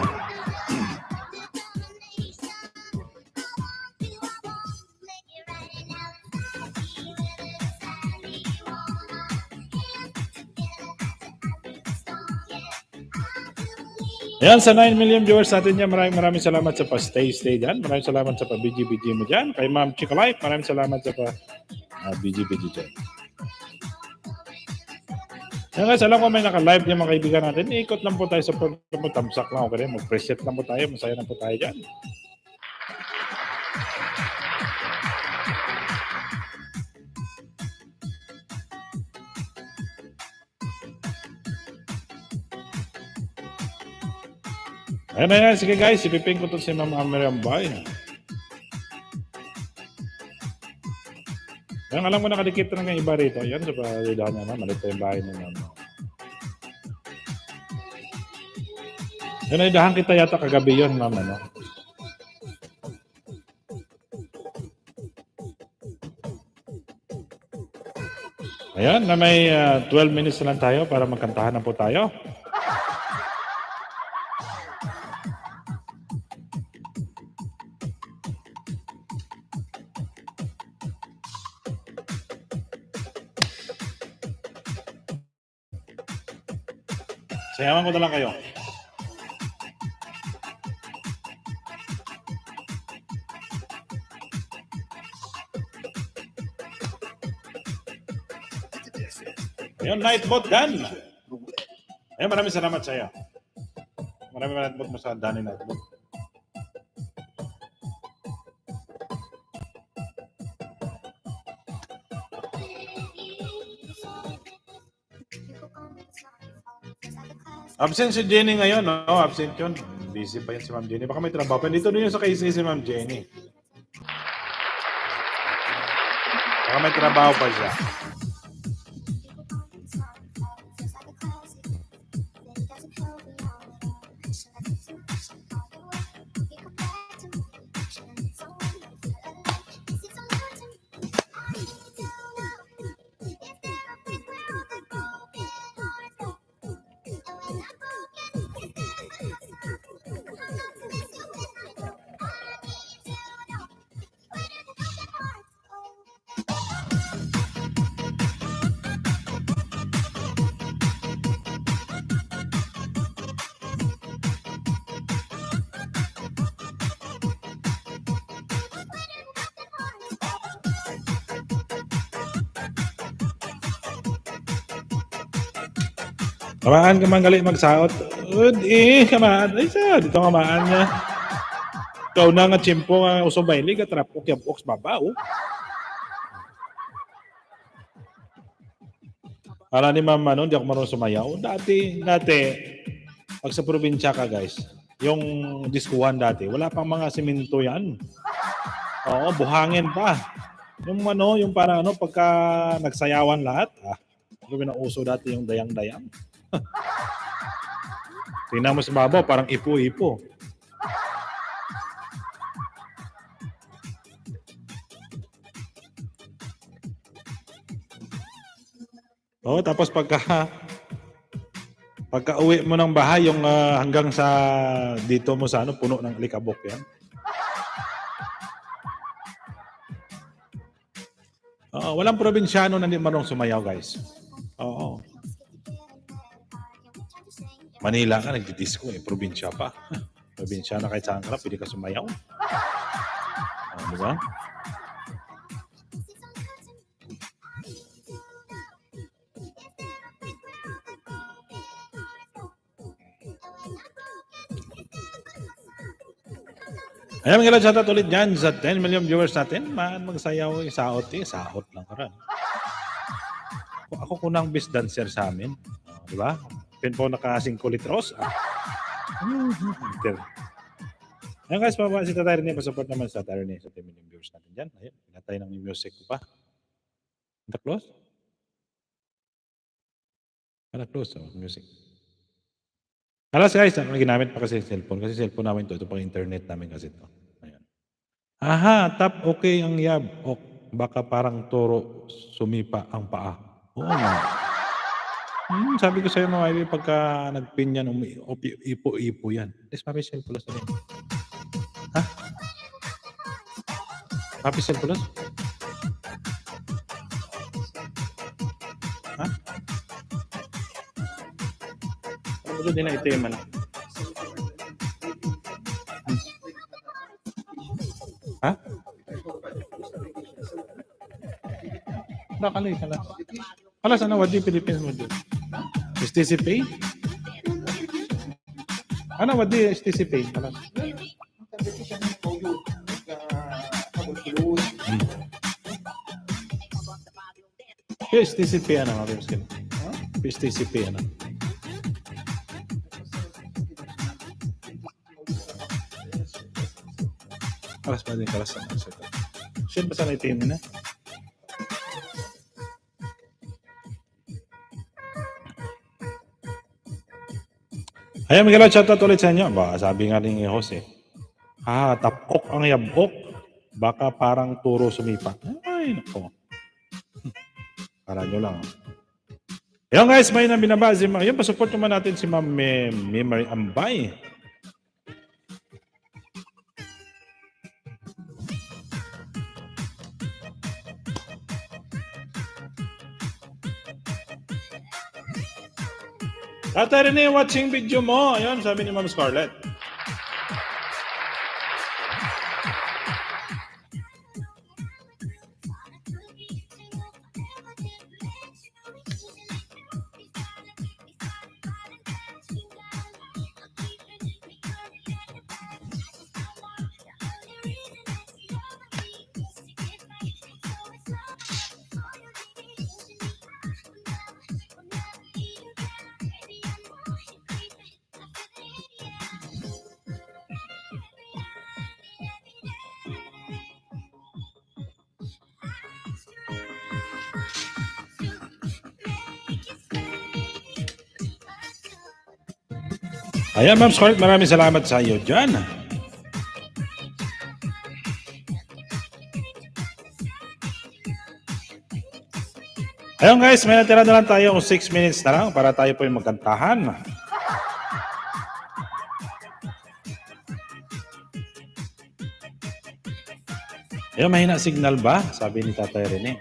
Ayan, sa 9 million viewers natin dyan, maraming salamat sa pa-stay dyan. Maraming salamat sa pa-BG mo dyan. Kay Ma'am Chica Life, maraming salamat sa pa-BG dyan. Ayan guys, alam ko may naka-live niya mga kaibigan natin. Ikot lang po tayo sa program mo, tamsak lang. Okay, mag-preset lang po tayo, masaya lang po tayo dyan. Ayan, sige guys, ipiping ko ito si Ma'am Ambay. Ayan, alam mo nakadikit na ng iba rito. Ayan, sa palidahan niya, malit yung bahay ni Ma'am. Ayan, naidahan kita yata kagabi yun, Ma'am. Ayan, na may 12 minutes na lang tayo para magkantahan na po tayo. Sayawan ko na lang kayo. Ayun, Nightbot Dan. Ayun, maraming salamat sa iyo. Maraming Nightbot mo sa Dan ni Nightbot. Absent si Jenny ngayon, no? Absent yun. Busy pa yun si Ma'am Jenny. Baka may trabaho. Pero dito din yun sa KC si Ma'am Jenny. Baka may trabaho pa siya. Kamaan ka man gali magsaot. Kamaan. Ay sa, dito kamaan niya. Ikaw na nga tsimpo nga usubay liga trapok yung box babaw. Ala ni mama noon, di ako marunong sumayaw. Dati, pag sa probinsya ka guys, yung diskuhan dati, wala pang mga simento yan. Oo, buhangin pa. Yung yung para pagka nagsayawan lahat, gawin na uso dati yung dayang-dayang. Tingnan mo sa babaw, parang ipo-ipo. Oh, tapos pagka uwi mo ng bahay, yung hanggang sa dito mo sa puno ng alikabok yan. Walang probinsyano na hindi marunong sumayaw, guys. Oo. Manila ka, nagdi-disco eh. Probinsya pa. Probinsya na kahit saan ka na, pwede ka sumayaw. Di ba? Ayan, mga shoutout ulit dyan sa 10 million viewers natin. Magsayaw, isaot lang karan. Ako kunang best dancer sa amin. Di ba? Pin po naka 5 litros. Ayan guys, si Tatay Rene, pasupport naman sa Tatay Rene sa 10 million viewers natin dyan. Ayan, pinatay ng music ko pa. Anta close? Anta close, music. Alas guys, ginamit pa kasi cellphone. Kasi cellphone namin ito pang internet namin kasi ito. Ayan. Aha, tap okay ang yab. Baka parang toro sumipa ang paa. Oo nga. Sabi ko sa'yo mga idol, pagka nagpin yan, ipo-ipo yan. Yes, Papi Cellphone na rin. Ha? Papi Cellphone? Ha? Ano din na ito yung mana? Ha? Kalas. Kalas, wadi Philippines mo din? STC Pay? Wadi STC Pay? Kalas. STC Pay mabibis ka na? STC Pay Kalas pa din, kalas na. Siyempre ba sana itim na? Ayan, Miguel, shoutout ulit sa inyo. Sabi nga rin ni Jose. Tapok ang yabok. Baka parang turo sumipa. Ay, nako. Para nyo lang. Ayan guys, may na binabasi. Ayan, pasupport naman natin si Ma'am Mary Ambay. Tatay Rene, watching video mo. Ayun, sabi ni Ma'am Scarlett. Ayan, Ma'am Scarlett, maraming salamat sa iyo dyan. Ayun guys, may natira na lang tayo 6 minutes na lang para tayo po yung magkantahan. Ayun, mahina signal ba? Sabi ni Tatay Rene.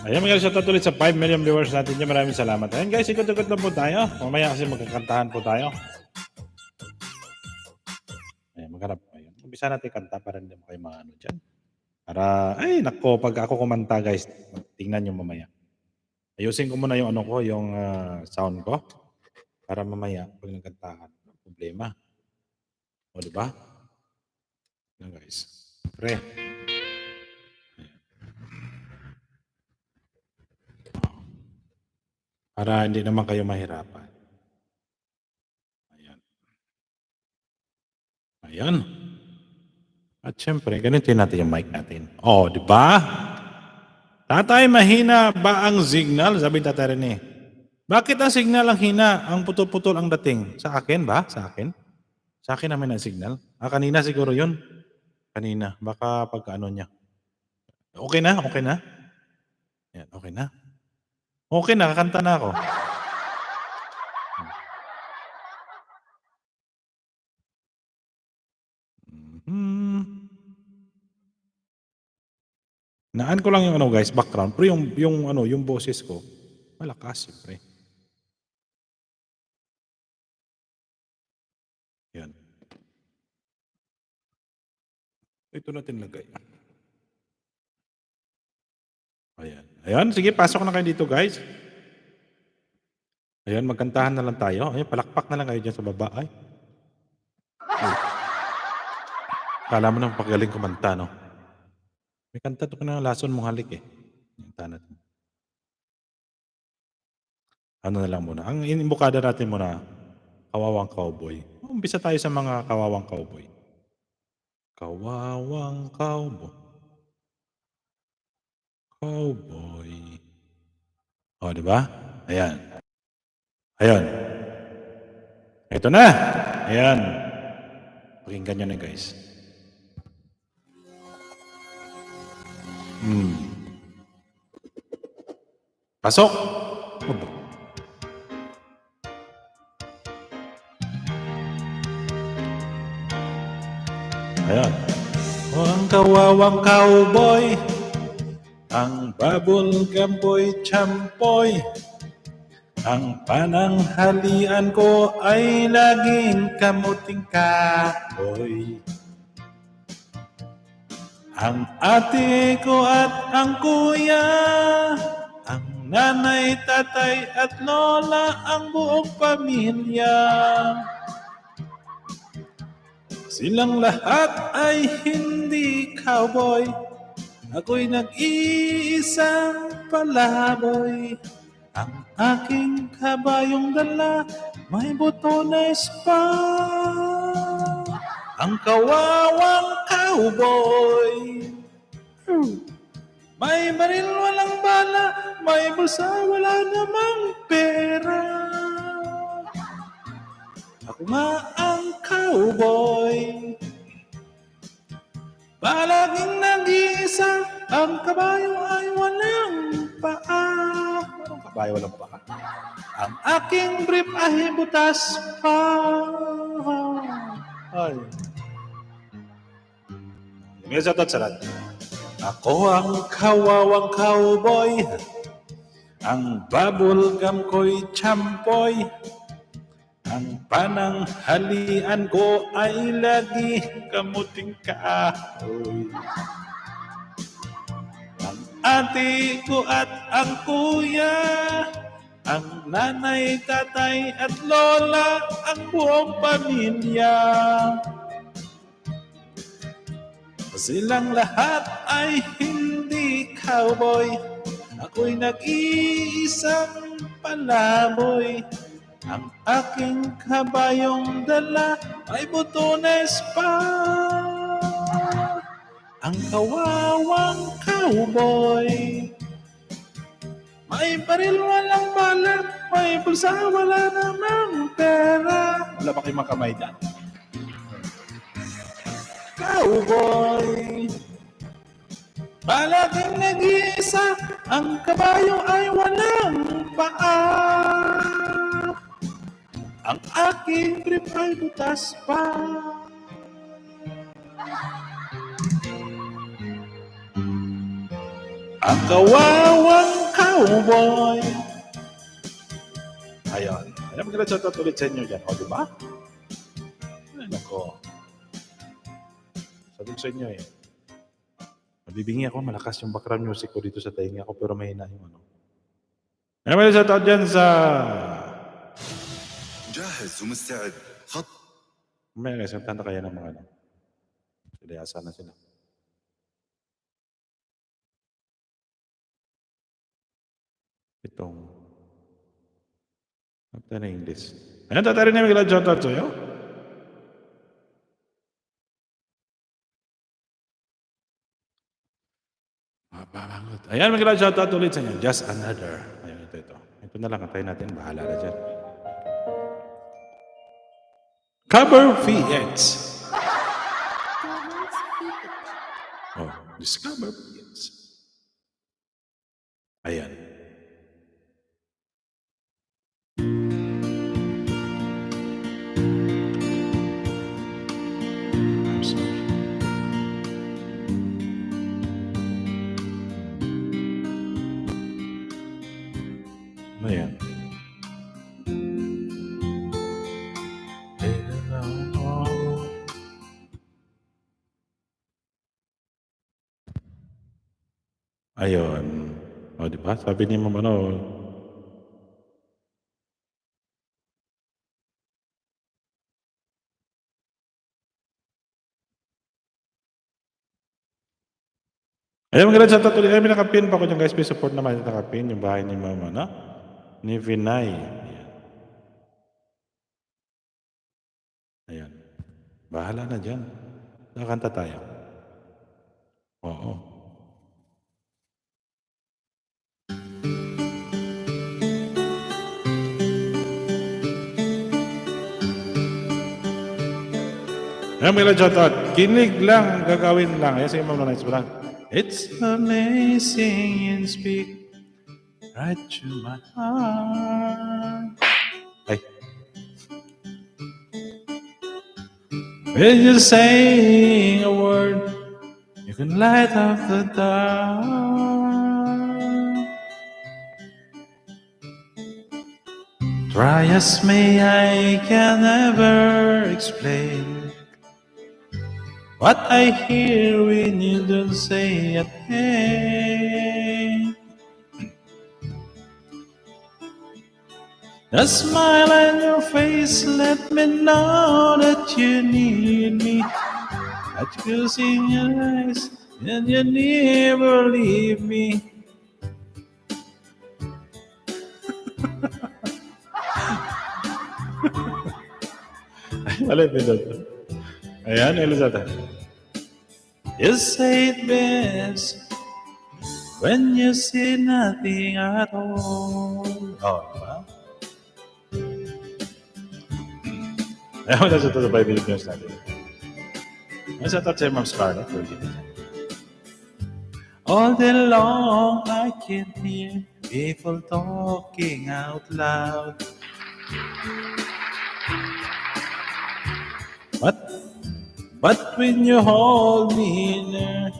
Ayan, mga shoutout ulit sa 5 million viewers natin dyan. Maraming salamat. Ayan guys, ikot-ikot lang po tayo. Mamaya kasi magkakantahan po tayo. Ayan, magharap. Ayan, umpisa natin kanta para hindi mo kayo maano dyan. Para, ay nako, pag ako kumanta guys, tingnan nyo mamaya. Ayusin ko muna yung ano ko, yung sound ko. Para mamaya, pag nagkantahan, problema. O, di ba? Yan guys. Pre. Para hindi naman kayo mahirapan. Ayan. Ayan. At syempre, ganito natin yung mic natin. Oh, di ba? Tatay, mahina ba ang signal? Sabi ni Tatay Rene. Bakit ang signal ang hina? Ang putol-putol ang dating. Sa akin ba? Sa akin? Sa akin namin ang signal. Kanina siguro yun. Kanina. Baka pagkaano niya. Okay na? Okay na? Yan, okay na? Okay na, kakanta na ako. Naan ko lang yung ano guys, background. Pero yung boses ko, malakas siyempre. Yan. Ito natin lagay. Ayan. Ayan, sige, pasok na kayo dito guys. Ayan, magkantahan na lang tayo. Ayan, palakpak na lang kayo dyan sa baba. Ay. Kala mo nang pagaling kumanta, no? May kanta to ka na lason mong halik eh. Kanta natin. Ano na lang muna. Ang imbukada natin muna, Kawawang Cowboy. Umpisa tayo sa mga Kawawang Cowboy. Kawawang Cowboy. Cowboy. O, di ba? Ayan. Ayan. Ito na. Ayan. Pakinggan nyo na guys. Pasok. Ayan. O ang kawawang cowboy, ang bubblegum boy champoy, ang pananghalian ko ay laging kamuting kahoy. Ang ate ko at ang kuya, ang nanay, tatay at lola, ang buong pamilya. Silang lahat ay hindi cowboy, ako'y nag-iisang palaboy. Ang aking kabayong dala, may botones pa. Ang kawawang cowboy, may baril walang bala, may bulsa wala namang pera. Ako nga ang cowboy, palaging nag-iisa, ang kabayo ay walang paa. Anong kabayo walang paa? Ang aking brief ay butas pa. Ay. Ngayon sa tatsarat. Ako ang kawawang cowboy, ang bubblegum ko'y champoy, ang pananghalian ko ay lagi kamuting kahoy. Ang ate ko at ang kuya, ang nanay, tatay at lola, ang buong pamilya. Silang lahat ay hindi cowboy, ako'y nag-iisang palaboy. Ang aking kabayong dala ay botones pa. Ang kawawang cowboy, may baril walang bala, may bulsa wala namang pera. Wala ba kayong makamay dyan? Cowboy, palaging nag-iisa, ang kabayo ay walang paa. Ang aking brief ay butas pa. Ang kawawang cowboy. Ayun. Ayan, magkala-shoutout ulit sa inyo dyan. O, diba? Ay, nako. Sabi ko sa inyo eh. Mabibingi ako, malakas yung background music ko dito sa tainga ko, pero mahina yung ano. May shoutout dyan sa... جاهز ومستعد خط May guys, ang tanda kaya ng mga ano. Sila, asa na sila. Itong... Ito na English. Ayan, tatari na yung shoutout sa'yo. Mapapangot. Ayan, may shoutout ulit sa inyo. Just another. Ayan, ito. Ito na lang, antayin natin. Bahala na dyan. Cover VX. Oh, Discover VX. Ayan. I'm sorry. Ayan. Ayun. O, di ba? Sabi ni Ma'am ano, ayun, magandang shoutout ulit. Ay, may nakapin pa ko dyan guys. Please support naman yung nakapin. Yung bahay ni Ma'am, ano? Ni Vinay. Ayan. Ayan. Bahala na dyan. Nakakanta tayo. Oo. Ayun, magandang shoutout. Kinig lang, gagawin lang. Ayan, sige Ma'am Nanay. It's amazing and speak right to my heart. Ay. When you say a word, you can light up the dark. Try as may, I can never explain what I hear when you don't say a thing. The smile on your face let me know that you need me. That you see in your eyes and you never leave me. Ay, mali ba doon? Ayan, Elizabeth. You say it best when you see nothing at all. Oh, diba? Ayan, wala sa ito 5 minutes news natin. May sa touch Ma'am Scarlett. All day long I can hear people talking out loud. But when you hold me near,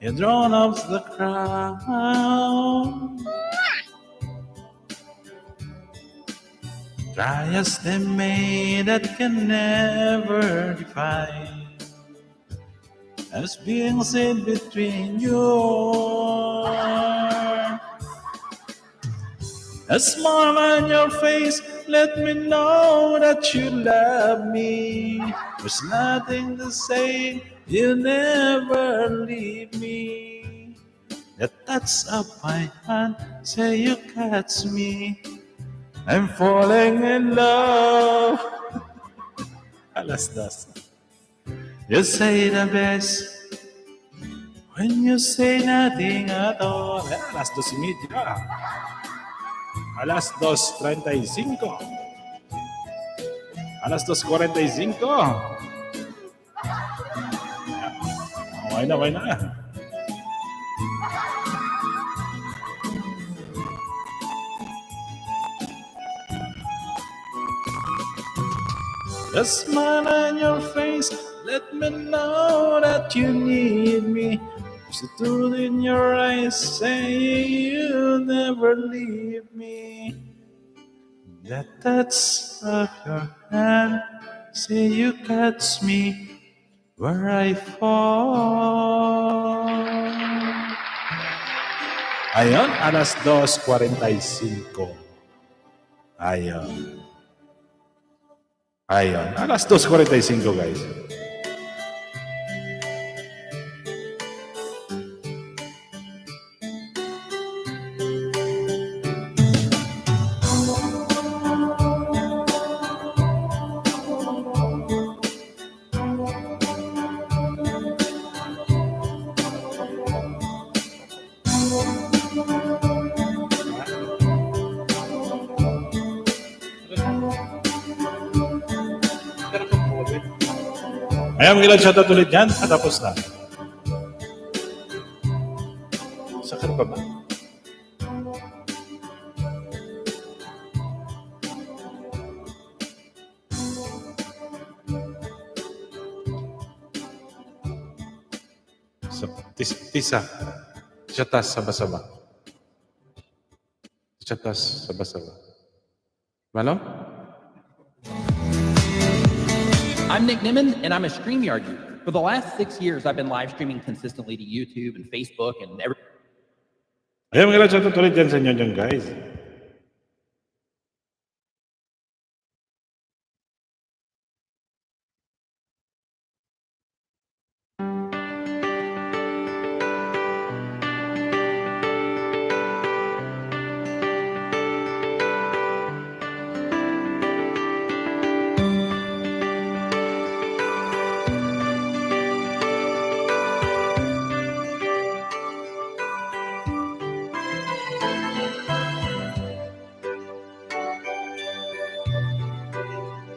you drown off the crowd. Try as they may, that can never define as being said between you. A smile on your face, let me know that you love me. There's nothing to say, you never leave me. The touch of my hand, say you catch me. I'm falling in love. Alas dos. You say the best when you say nothing at all. Alas 2:30. Alas 2:35. Alas 2:45. Okay na, okay na. The smile on your face, let me know that you need me. There's the truth in your eyes, saying you'll never leave me. The touch of your hand, say you catch me. where I fall. Ayun, alas 2:45. Ayun. Ayun, alas 2:45 guys. Ayan, mga ilan shoutout ulit dyan. Tapos na. Sakar pa ba? Tisa. Chatas saba-saba. Chatas saba-saba. Malo? I'm Nick Nimmin, and I'm a StreamYard user. For the last 6 years, I've been live streaming consistently to YouTube and Facebook and every. Ayan, mga ilan shoutout ulit dyan sa inyo dyan, guys.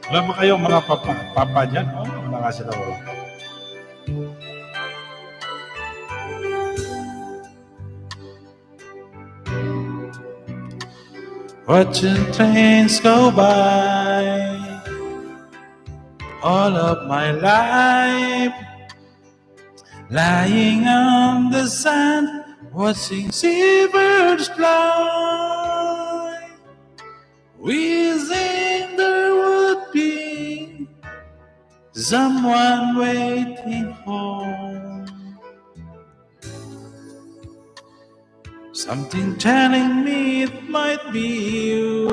Wala ba kayong mga papa dyan? Oh, wala nga sila. Oh. Watching trains go by all of my life, lying on the sand, watching seabirds fly, wishing there would be someone waiting home. Something telling me it might be you.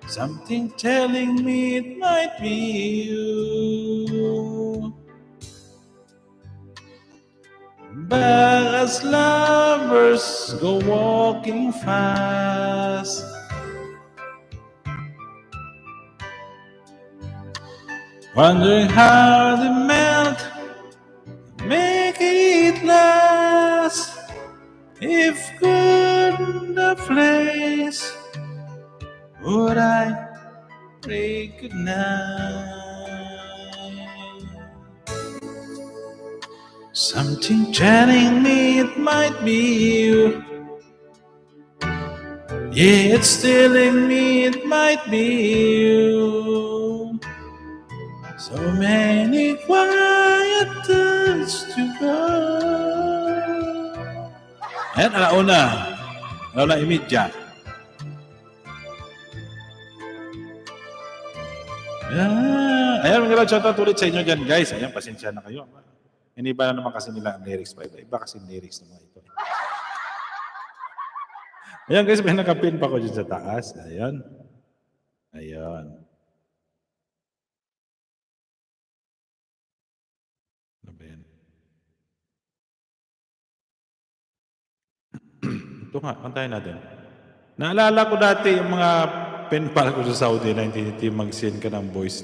Something telling me it might be you. But as lovers go walking fast, wondering how they melt, make it last. If good the place, would I pray goodnight? Something telling me it might be you. Yeah, it's telling me it might be you. So many quiet days to go. Ayan, alauna imidya. Ayan, mga shoutout ulit sa inyo dyan, guys. Ayan, pasensya na kayo. Iniba na naman kasi nila ang lyrics pa. Iba kasi lyrics naman ito. Ayan, guys, may nakapin pa ko dyan sa taas. Ayan. Ayan. Ano ba yan? Ito nga, pantayin natin. Naalala ko dati yung mga pen pal ko sa Saudi na hindi mag-send ka ng voice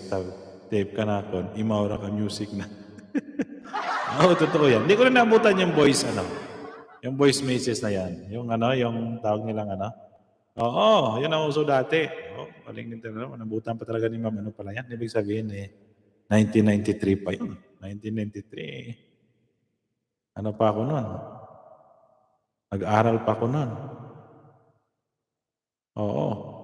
tape ka na kon, imaura ka music na. Oo, totoo yan. Hindi ko na naabutan yung voice, yung voice message na yan. Yung yung tawag nilang Oo, yun ang uso dati. Oh, paling nito na nabutan pa talaga ni Ma'am pala yan. Ibig sabihin 1993 pa yun. 1993. Ano pa ako nun? Nag-aral pa ako nun. Oo.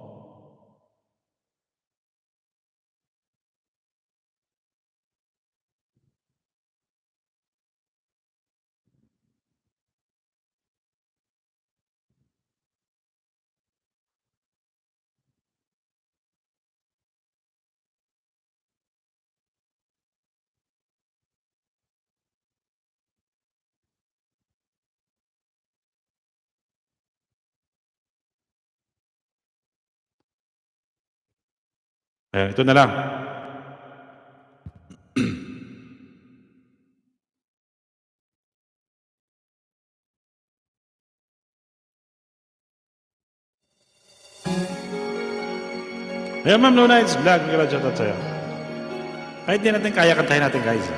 Ayan, ito na lang. Ayan, Ma'am Luna, it's vlog. Kaya shoutout sa'yo. Kahit di natin kaya, kantahin natin, guys.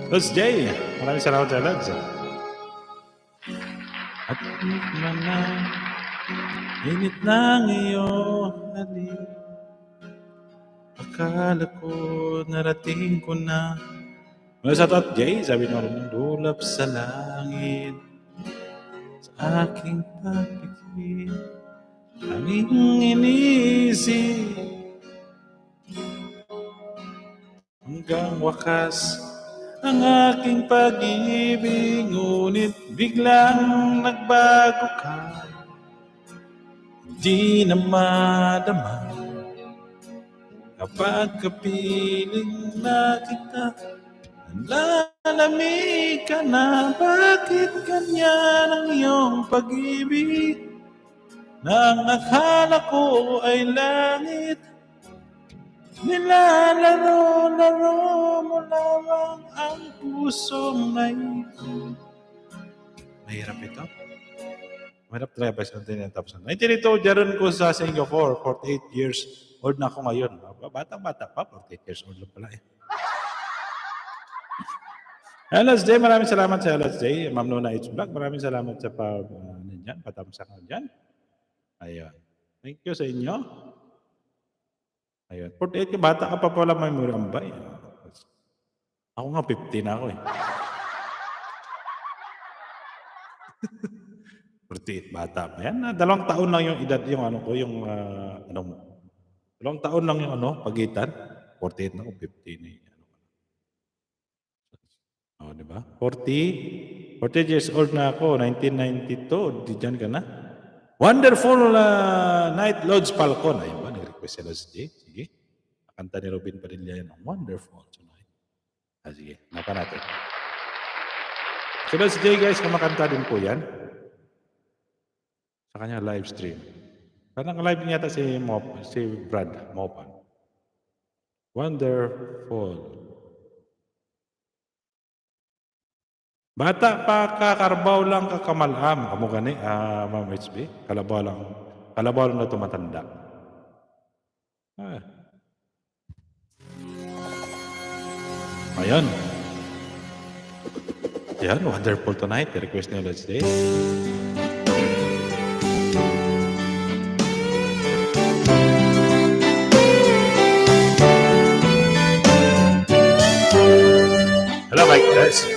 Lods J, maraming salamat sa Lods. At init man na, init ng iyong halik. Akala ko narating ko na. Ano sa tot, Jay? Sabi nyo rin, dulap sa langit sa aking pagpikit. Aming inisip hanggang wakas ang aking pag-ibig, ngunit biglang nagbago ka. Di na madama kapag kapiling na kita. Nalalamig ka na, bakit ganyan ang iyong pag-ibig? Nang akala ko ay langit, nilalaro-laro mo lamang ang pusong naibig. Mahirap ito. Mahirap talaga pa sa tapos. 1982, Jaron ko sa Singapore, 48 years old na ako ngayon. Bata-bata pa, 48 years old lang pala eh. Let's Day, maraming salamat sa Let's Day. Ma'am Nona It's Vlog, maraming salamat sa patamsak na dyan. Ayun. Thank you sa inyo. Ayun. 48 ka, bata ka pa pala may murambay. Ako nga 50 na ako eh. 48, bata pa yan. 2 taon lang yung edad, yung ano ko, yung 2 taon lang yung pagitan. 48 na ako, 50 na yun. Oh, di ba? 40 years old na ako, 1992, di dyan ka na. Wonderful Night, Lodge Falcon. Ayun ba, nag-request si Lodge J. Sige. Kanta ni Robin Padilla yan, Wonderful Tonight. Sige, napa natin. Si Lodge J, guys, kumakanta din po yan. Sa kanya live stream. Parang live niya si Brad Mopan. Wonderful. Bata pa ka, karbaw lang ka kamalam. Amo gani, Ma'am HB. Kalabaw lang na tumatanda. Ayan. Ayan, Wonderful Tonight. Request niyo Let's Day. Hello, Mike. Guys.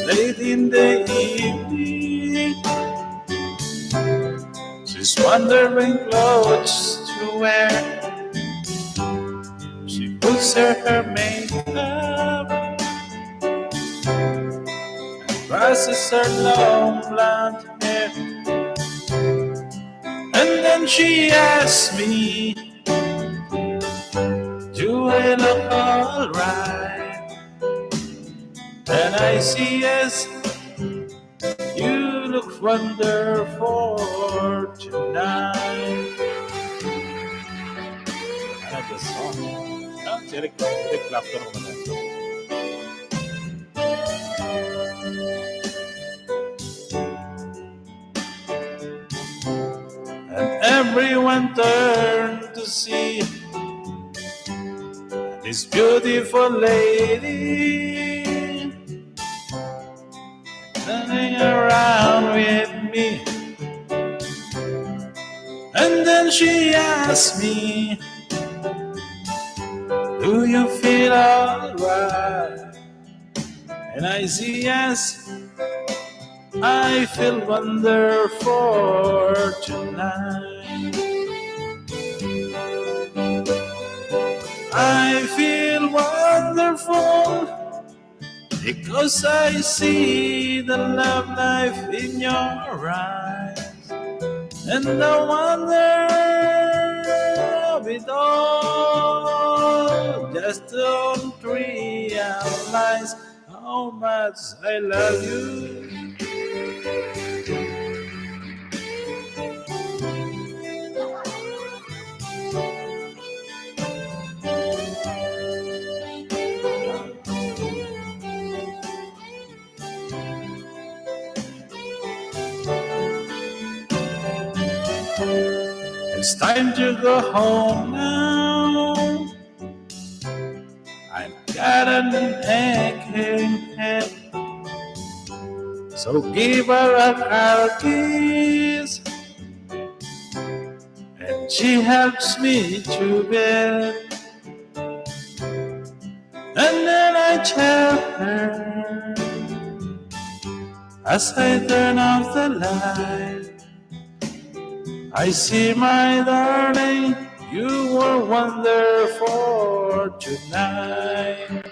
Late in the evening, she's wondering clothes to wear. She puts her makeup and brushes her long blonde hair. And then she asks me, do I look alright? And I see yes, you look wonderful tonight. I like this song. Eric Clapton ko na. And everyone turned to see this beautiful lady running around with me. And then she asked me, do you feel alright? And I say yes, I feel wonderful tonight. I feel wonderful because I see the love life in your eyes, and the wonder of it all just don't realize how much I love you. It's time to go home now. I've got an aching head, so give her a car kiss, and she helps me to bed. And then I tell her, as I turn off the light, I see, my darling, you were wonderful tonight.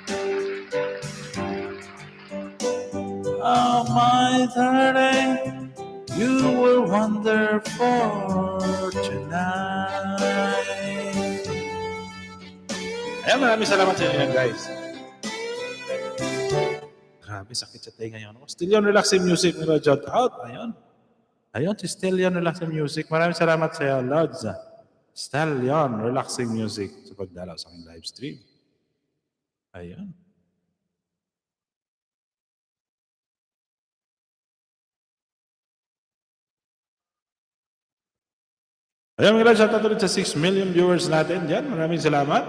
Oh, my darling, you were wonderful tonight. Ayan, maraming salamat sa inyo guys. Grabe, sakit sa tenga yun. Still yun, relaxing music. Nila shout out. Ayun. Ayun, si Stallion Relaxing Music. Maraming salamat sa iyo, Lods. Stallion Relaxing Music sa pagdalaw sa aking live stream. Ayun. Ayun, mga Lods, shoutout ulit sa 6 million viewers natin dyan. Maraming salamat.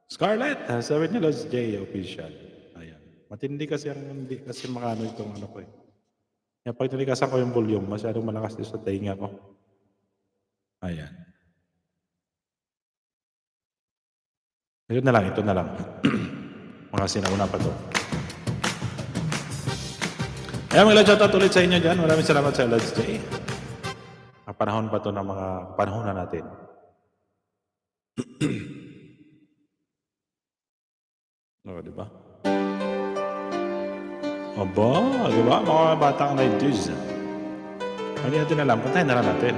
Scarlett, sabi niya Lods J Official. Ayun. Matindi kasi ang hindi kasi makano itong ano ko eh. Kaya pag nilikasan ko yung volume, masyadong malakas din sa tainga ko. Ayan. Ito na lang, ito na lang. Mga sinauna pa to. Ayan, mga shoutout ulit sa inyo dyan. Maraming salamat sa Lods J. Panahon pa to ng mga panahon na natin. O, di ba? Aba, di ba? Mga batang 90s. Hindi natin alam. Puntahin na lang natin.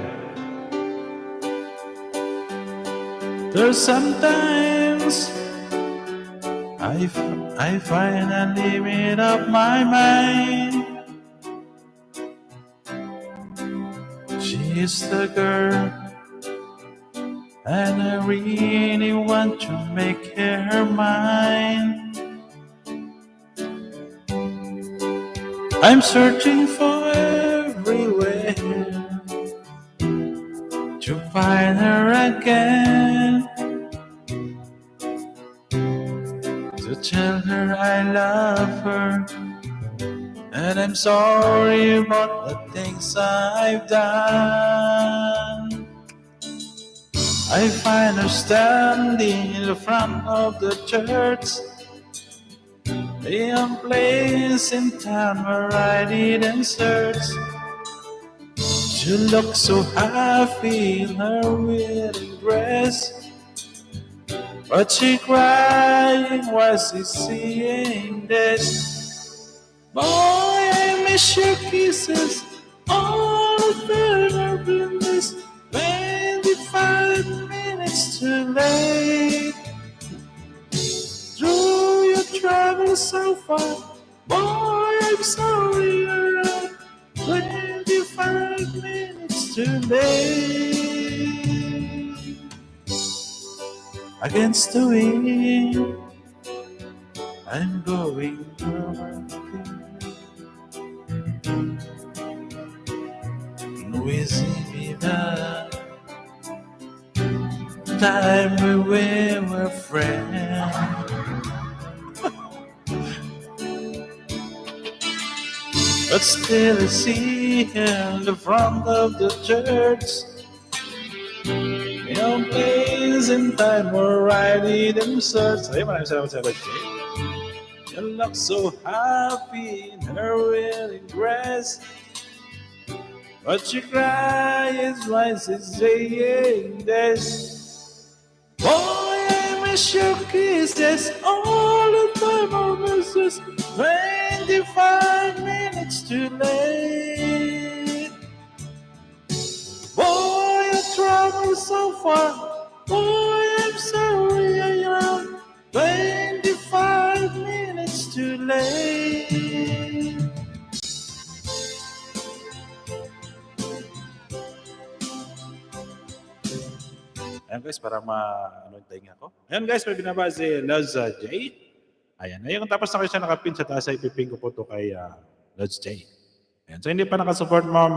There's sometimes I finally made up my mind. She's the girl, and I really want to make her mine. I'm searching for everywhere to find her again, to tell her I love her, and I'm sorry about the things I've done. I find her standing in the front of the church, the only place in town where I didn't search. She looked so happy in her wedding dress, but she crying while she's seeing this. Boy, I miss your kisses, all the better been this 25 minutes too late. Through your travel so far, boy, I'm sorry you're out 25 minutes too late. Against the wind, I'm going over. Wishing me that time we were friends. But still I see her in the front of the church, in place and time where I didn't search. Ay, maraming salamat sa Lods J. You look so happy in her wedding dress, but she cries while she's saying this. Boy, I miss your kisses, all the time I miss us. 25 minutes too late. Boy, I traveled so far. Boy, I'm sorry Ayan guys, para ma-ano yung tainga ko. Ayan guys, may binaba si Lods J. Ayan, ayun, kung tapos na kayo siya nakapin sa taas, ay ipipin ko po ito kay Lods J. Ayan, so hindi pa nakasupport ma'am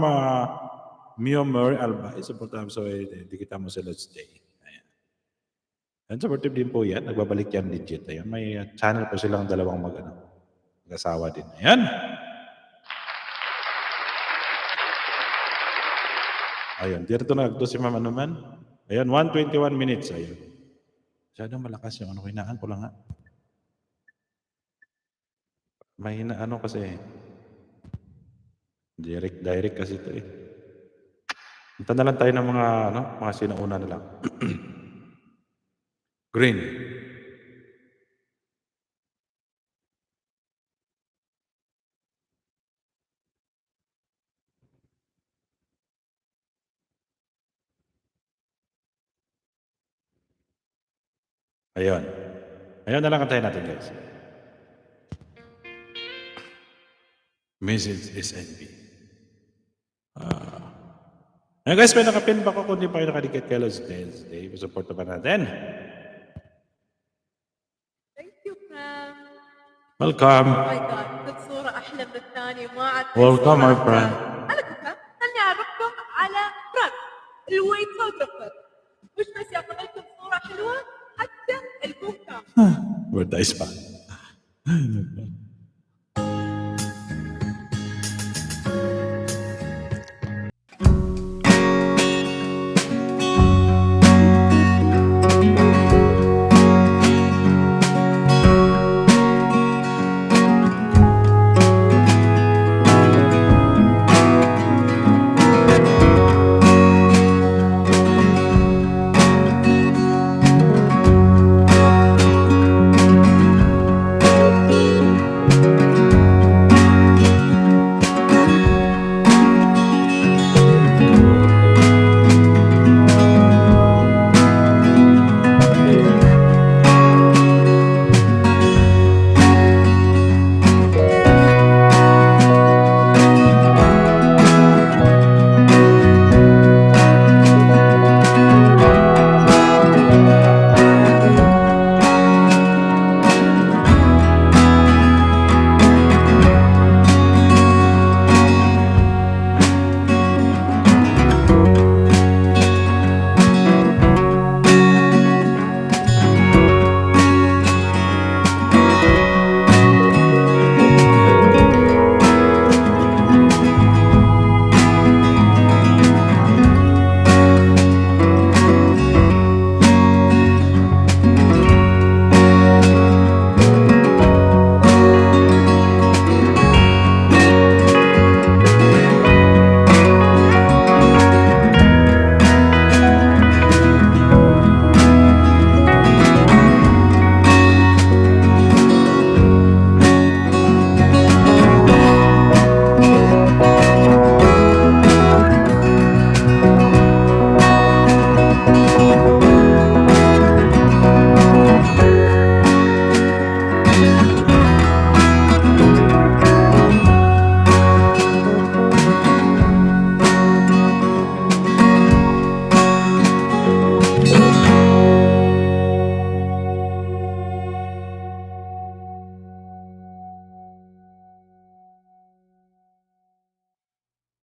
Mio Murray Alba, supportahan mo, so dikita mo si Lods J. Ayan. Ayan, supportive din po yan, nagbabalik yan legit. Ayan, may channel po silang dalawang mag-asawa din. Ayan. Ayun, dito na nagto si ma'am ano man. Ayan, 1:21 minutes. Ayun. Masyadong malakas yung ano, hinaan ko lang nga. May ano kasi. Direct kasi ito eh. Punta na lang tayo ng mga sinauna na lang. Green. Ayun. Ayun na lang kantahin natin guys. Message SNB. Ayun guys, may nakapin ba ko kung di pa kayo nakadikit kay Lods Wednesday? Support na ba natin? Thank you, Pram. Welcome. Oh my God, كل صورة أحلى من الثانية ما عاد Welcome my friend. على فكرة خلني أعرفكم على برام الويت فوتوغرافر. مش بس ياخذ لكم صورة حلوة حتى البوكا. Birthdays pa.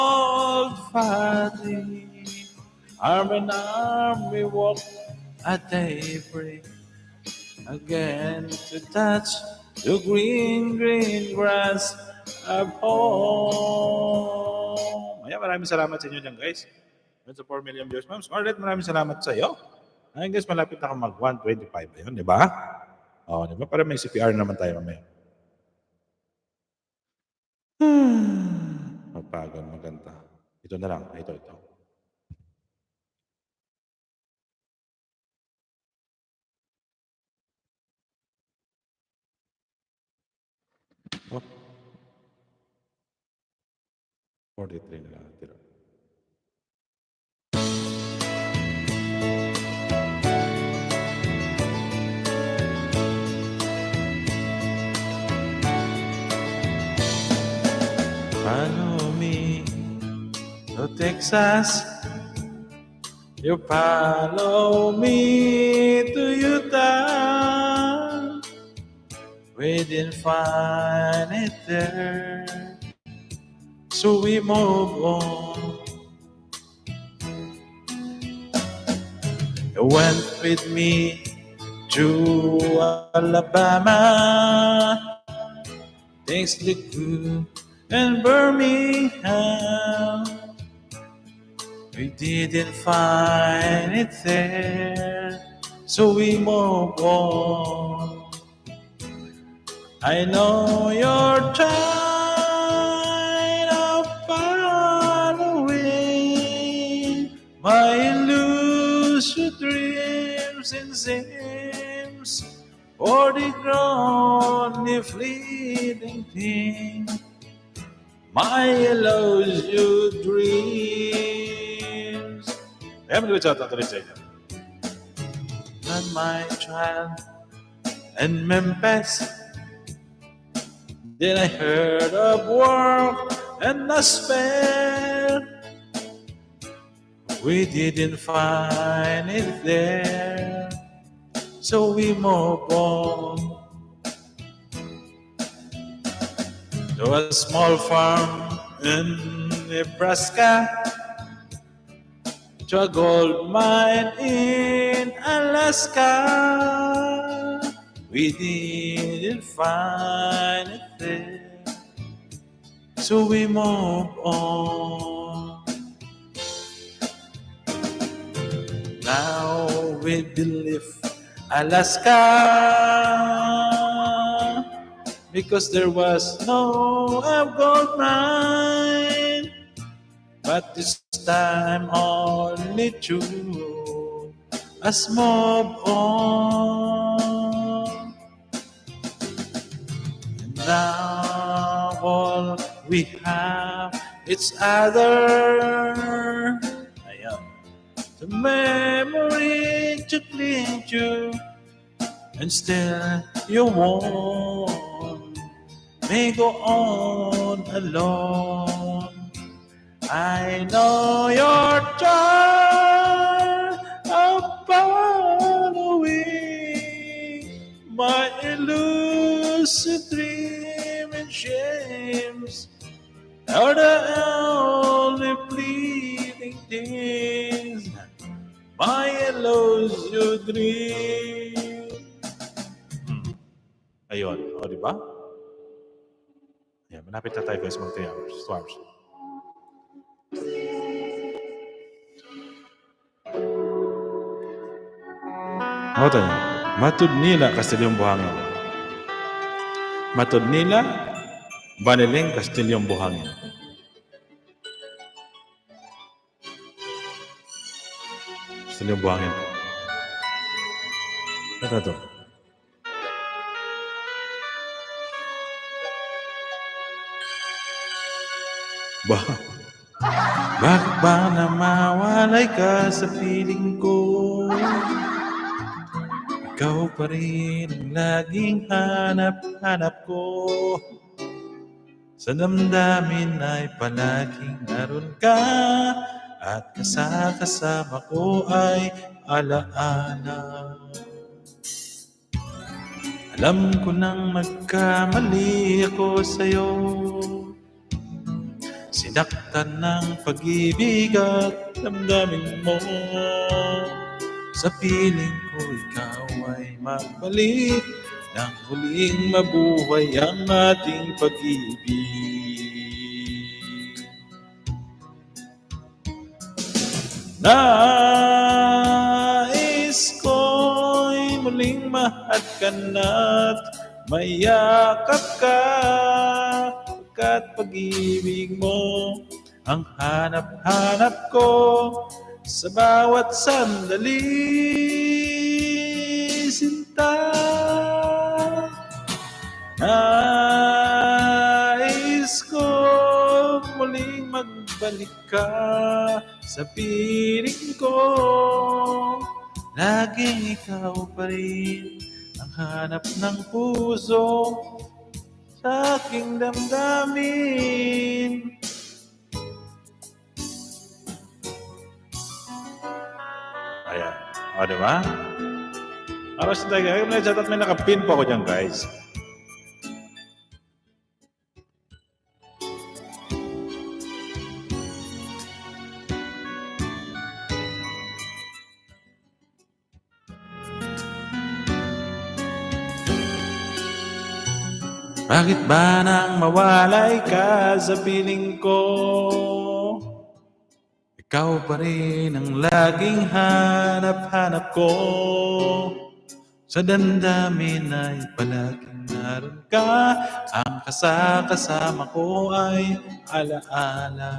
Old Fatty, arm in arm we walk at daybreak, again to touch the green grass of home. Ayan, maraming salamat sa inyo dyan guys. Sa 4 million viewers. Ma'am Scarlett, maraming salamat sa iyo. Ayun guys, malapit na mag 125. Ayun, di ba? O, di ba? Para may CPR naman tayo mamaya. Magpagal, maganda. Ito na lang. Ito. Oh. 43 na lang. Tira. Follow me to Texas, You follow me to Utah. We didn't find it there, so we move on. You went with me to Alabama. Things look good in Birmingham. We didn't find it there, so we move on. I know you're tired of following my elusive dreams and seems for the only fleeting thing my elusive dreams. I'm going to and my child in Memphis. Then I heard of work and a spell. We didn't find it there, so we move on to a small farm in Nebraska, to a gold mine in Alaska. We didn't find it there, so we move on. Now we believe Alaska, because there was no gold mine, but this time only two us move on. And now all we have is other, the memory to cling to, and still you won't may go on alone. I know you're tired of following my elusive dream and shames are the only fleeting things my elusive dream. Ayun, o diba? Ayan, malapit na tayo guys, mag 3 hours, 2 hours. Ako tayo, matod nila Kastilyong Buhangin. Matod nila, Baniling Kastilyong Buhangin. Kastilyong Buhangin. Ito to. Bakit ba na mawalay ka sa piling ko? Ikaw pa rin ang laging hanap-hanap ko. Sa damdamin ay palaging naroon ka, at kasama ko ay alaala. Alam ko nang nagkamali ako sa'yo, sinaktan ng pag-ibig at damdamin mo. Sa piling ko ikaw ay magbalik, nang huling mabuhay ang ating pag-ibig. Nais ko'y muling mahal ka na't mayakap ka, pagkat pag-ibig mo ang hanap-hanap ko sa bawat sandali, sinta. Nais ko muling magbalik ka sa piling ko, laging ikaw pa rin ang hanap ng puso sa aking damdamin. Ayan. O, di ba? Aros tayo guys. May chat at may nakapin po ako dyan guys. Bakit ba nang mawalay ka sa piling ko? Ikaw pa rin ang laging hanap-hanap ko. Sa damdamin ay palaging naroon ka. Ang kasama ko ay alaala.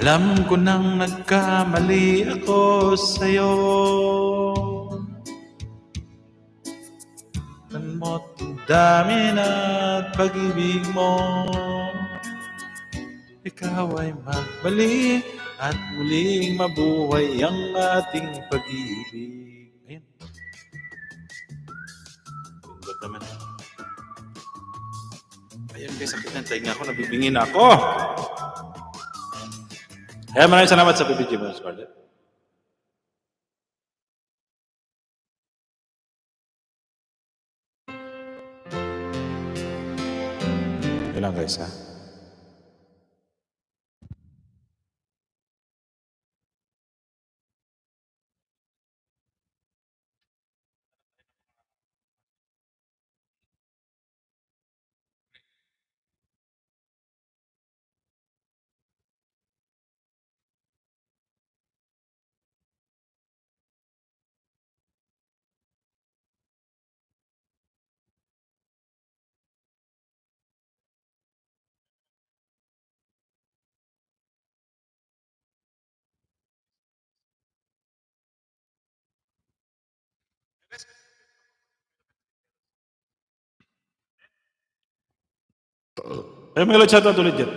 Alam ko nang nagkamali ako sa'yo. Mo't dami na't pag-ibig mo. Ikaw ay magbalik at muling mabuhay ang ating pag-ibig. Ayan. Gundot naman. Ayan guys, sakit ng tainga ko. Nabibingin ako. Kaya maraming salamat sa PPG mo, Scarlett. Lang guys ha. Ay, may chat out ulit dyan.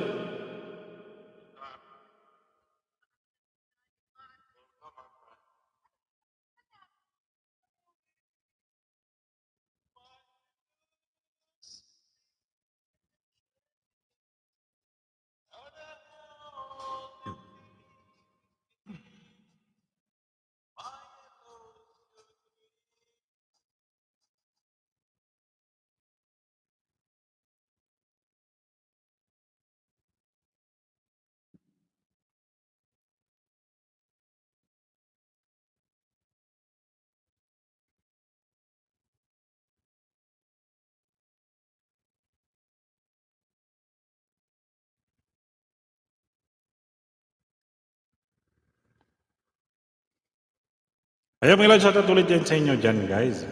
Ayaw may chat out ulit dyan sa inyo dyan guys.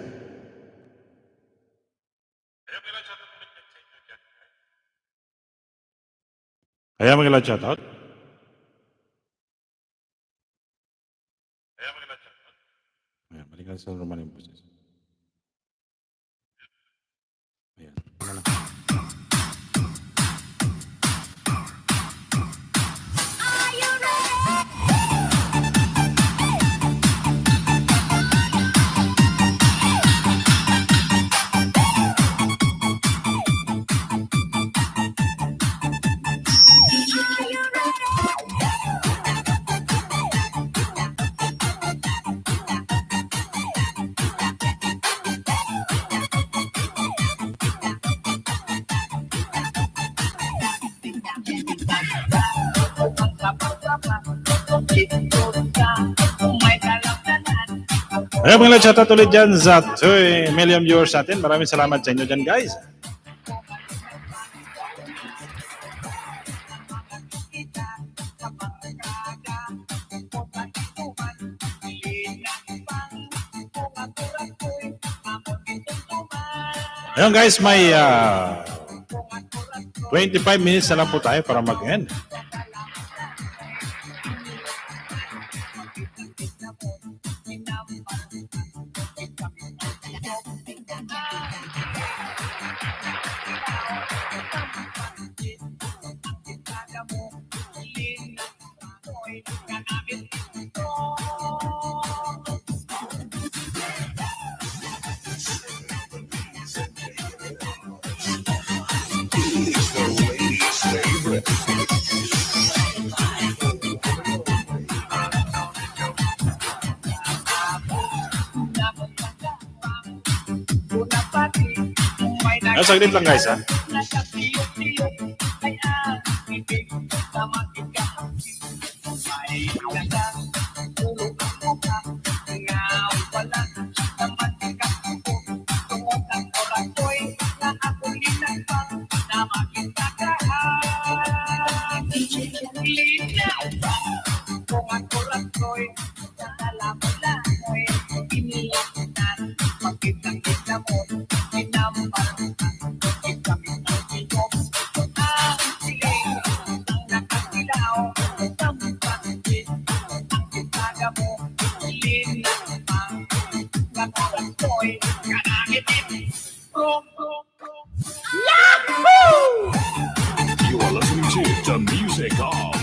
Ayaw may chat out. Ayan, balikan sa rumah ng boses. Ayan. Ano na? Ayaw mga chat out ulit dyan sa 2 million viewers natin. Maraming salamat sa inyo dyan guys. Ayun guys, may 25 minutes na lang po tayo para mag-end. It's the latest favorite. Saglit lang guys ha. You are listening to the music of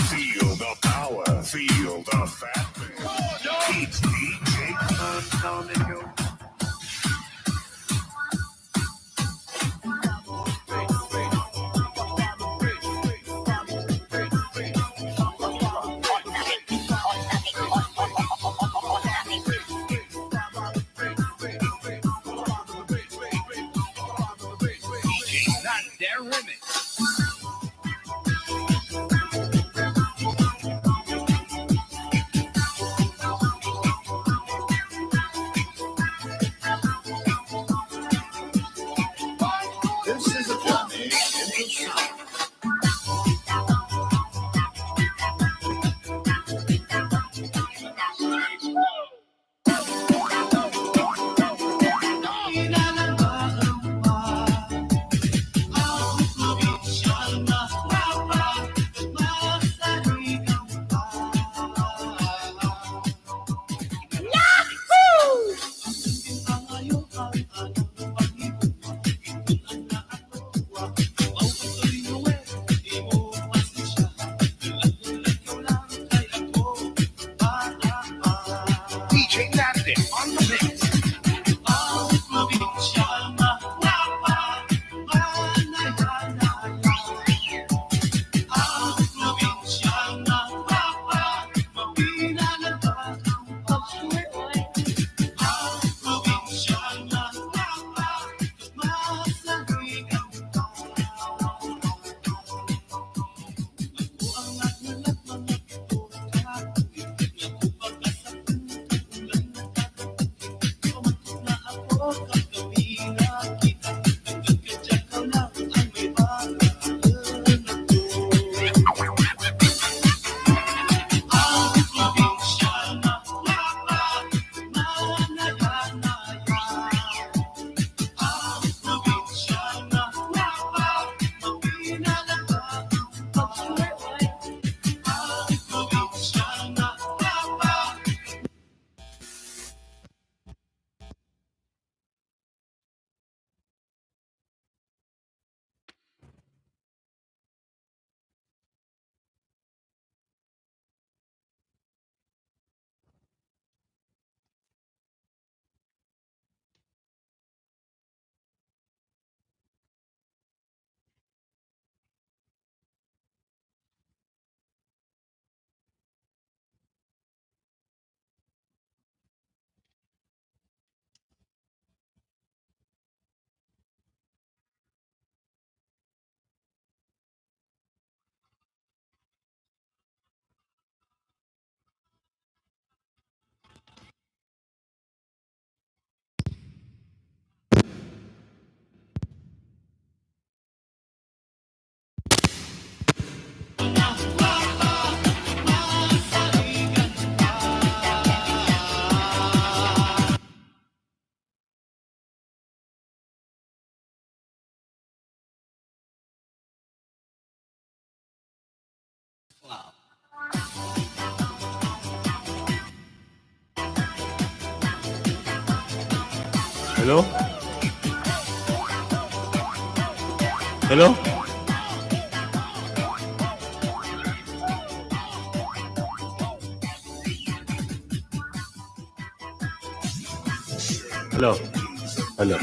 Feel the power, feel the fatness. It's DJ Phenomenal. This is a journey into sound. DJ Nasty on the mix. Hello? Hello? Hello. Hello.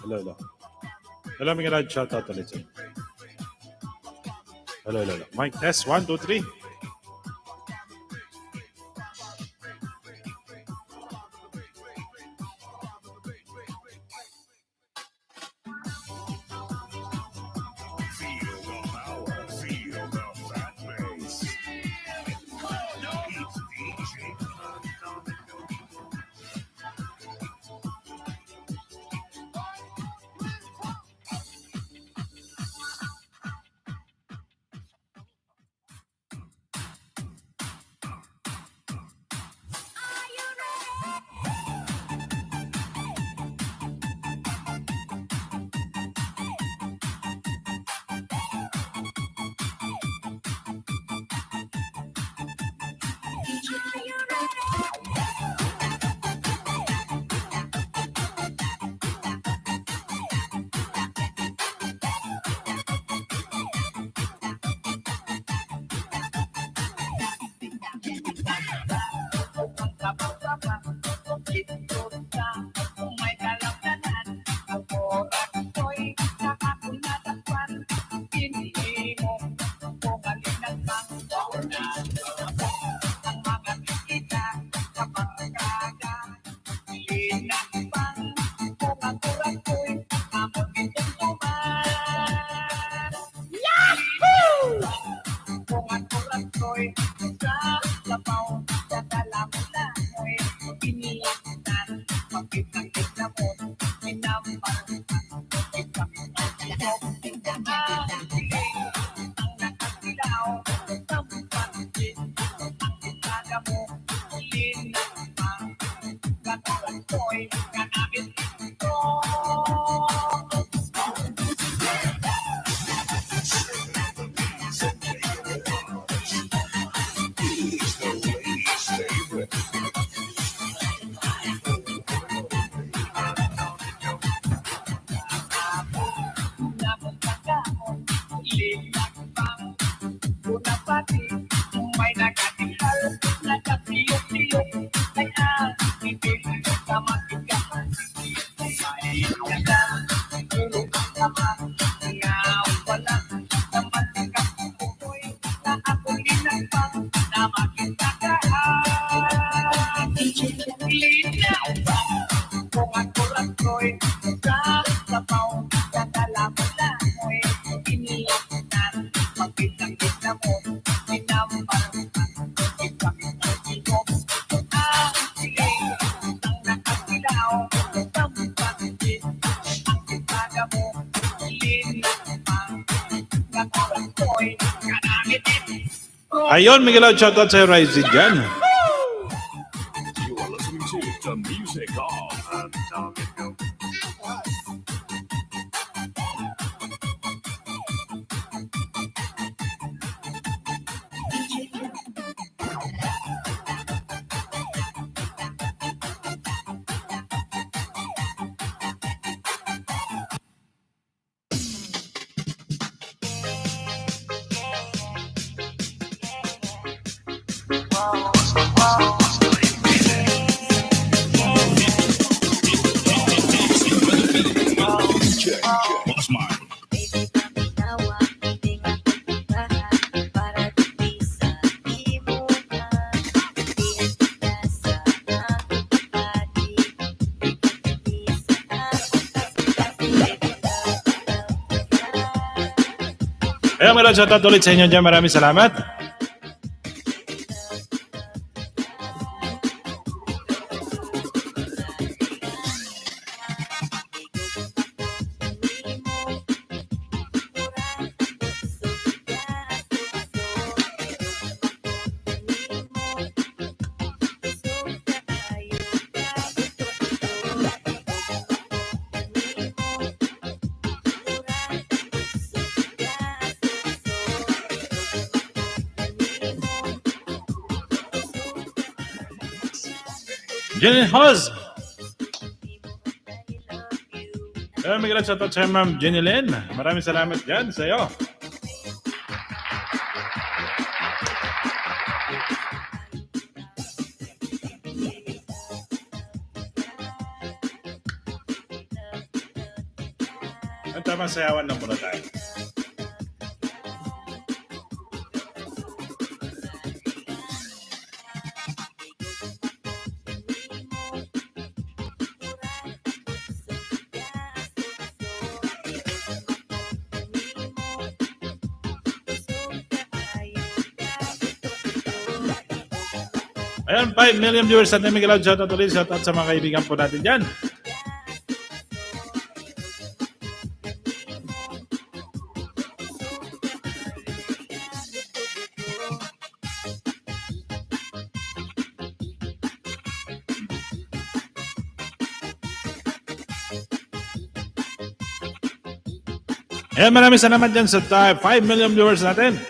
Hello, hello. Hello, may garage shoutout ulit sa'yo. Hello, hello, hello. Mic test, 1, 2, 3. Feel the power, feel the fat bass. It's DJ. Ayun, may garage shoutout sa'yo, Ryzie dyan. You are listening to the music of Boss Mike. Ayun, may garage shoutout ulit sa inyo dyan. Maraming salamat. Jenny Hus. Maraming shoutout sa Ma'am Jenny Lynn. Maraming salamat dyan sa iyo. Ang tamang sayawan lang muna tayo. Ayan, 5 million viewers natin. Miguel Out, shoutout ulit. Shoutout sa mga kaibigan po natin dyan. Ayan, maraming salamat dyan sa 5 million viewers natin.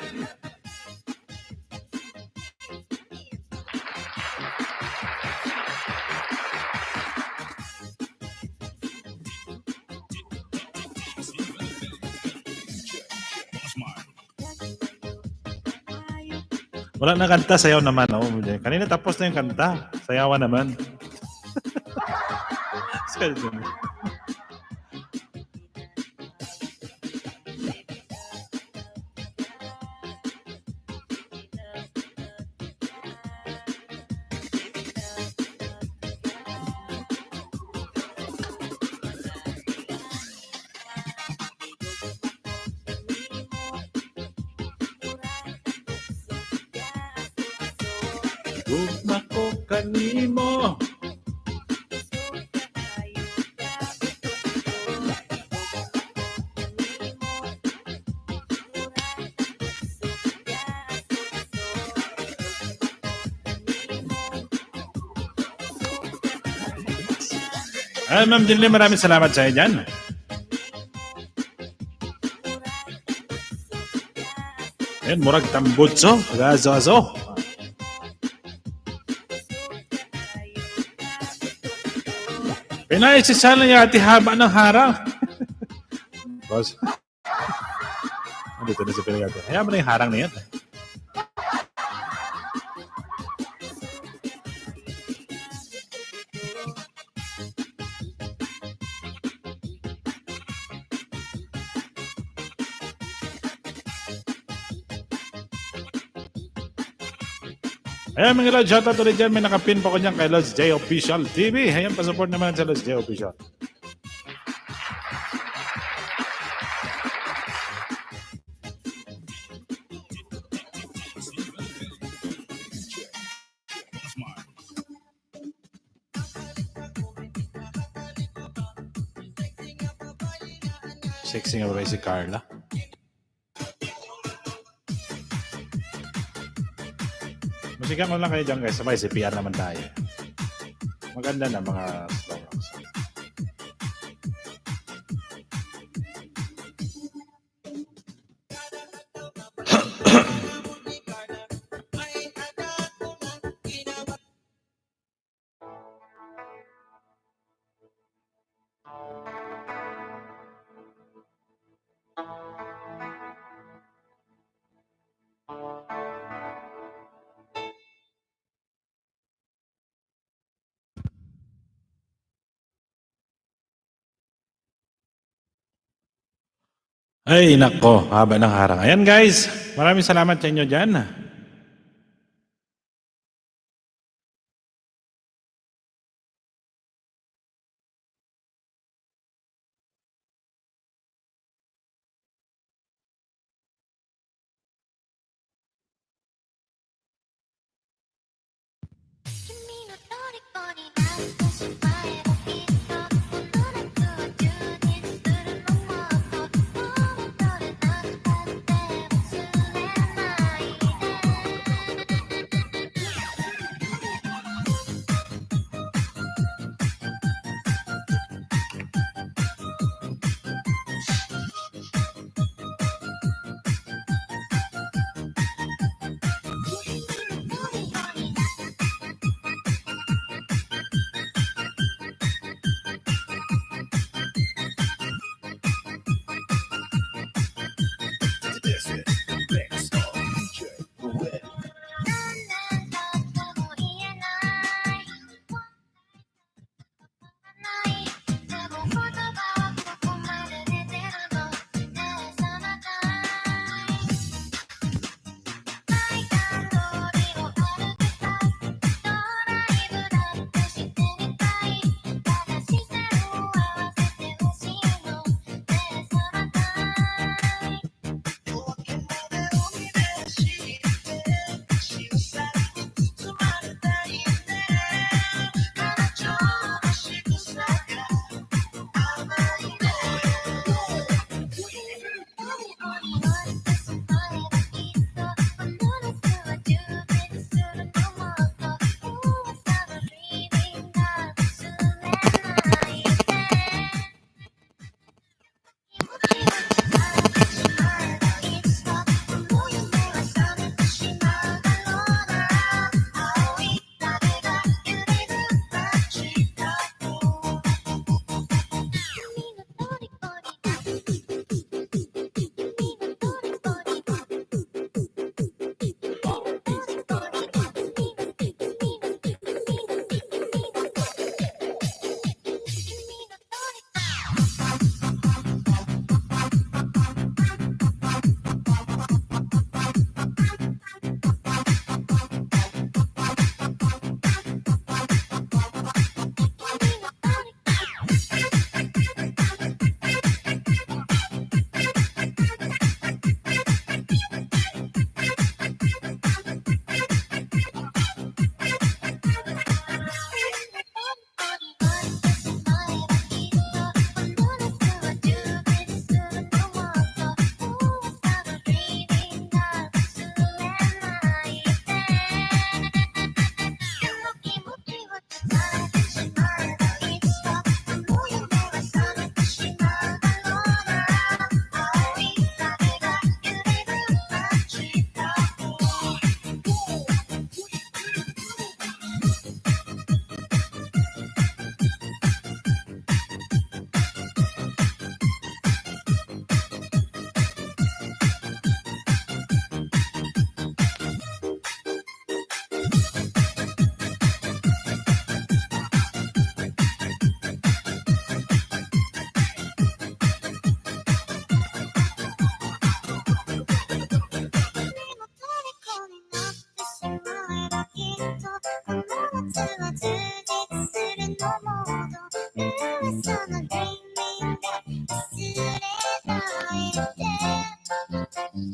Wala na kanta, sayaw naman. Oh, kanina tapos na yung kanta. Sayawan naman. Gugma ko kanimo. Ay, Ma'am Jinli, maraming salamat sa iyo dyan. Ayan, murag tambutso. Gazo-azo. Pinaisisala niya ati haba ng harang. Boss. Dito na si Pinagate. Hayaan mo na yung harang na yan. Ayan mga Lods, shoutout ulit dyan. May nakapin pa ko dyan kay Lods J Official TV. Ayan, pasupport naman sa Lods J Official. Sexy nga ba si Carla? Musikan ko lang kayo dyan guys. Sabay, CPR naman tayo. Maganda na mga slow rocks. Ay, nako, haba ng harang. Ayan guys, maraming salamat sa inyo dyan.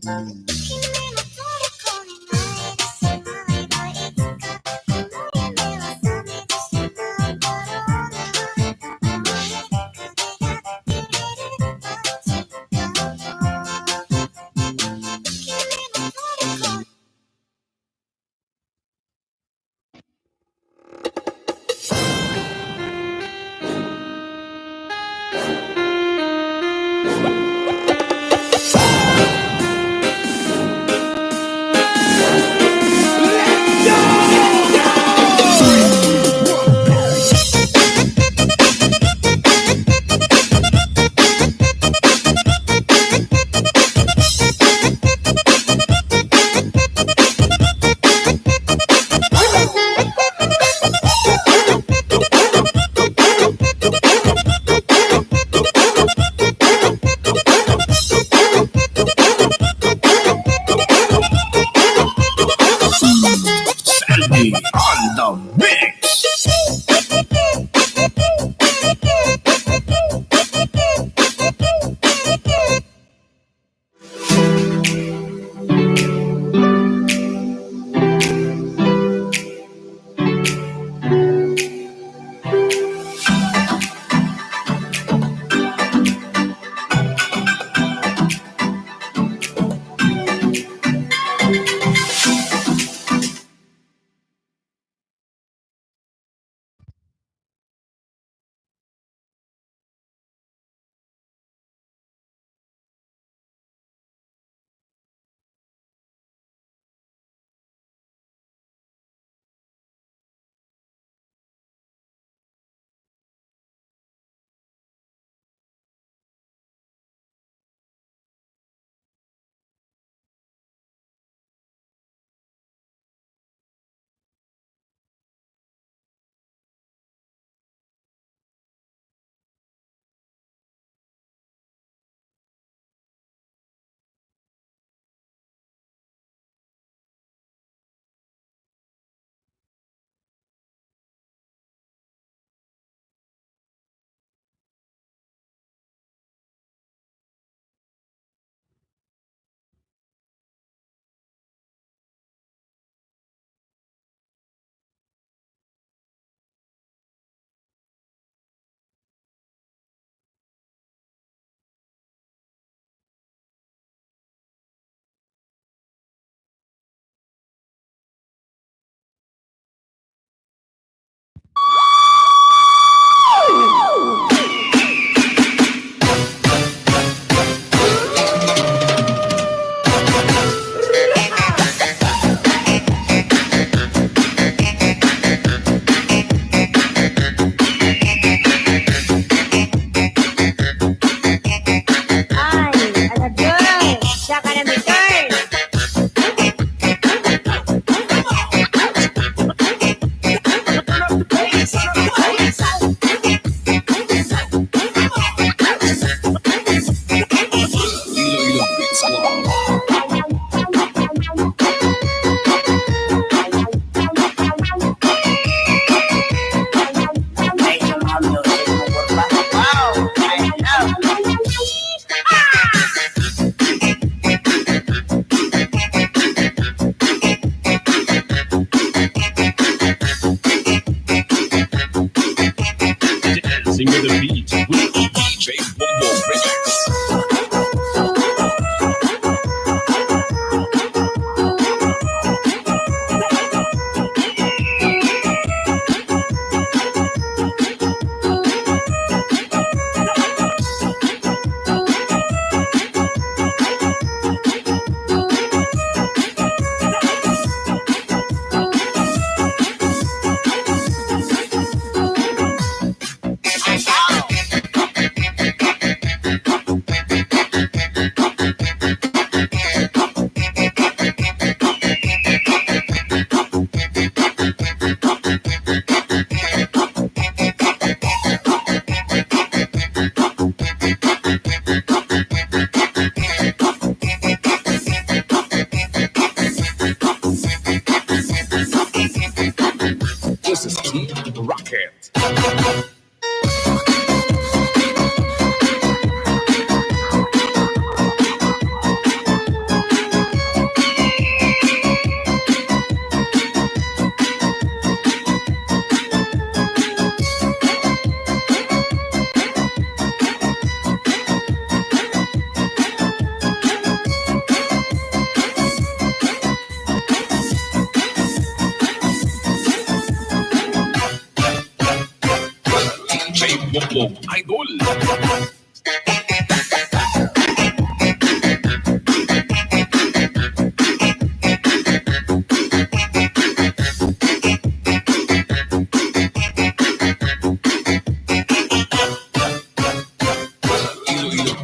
Sandy on the mix.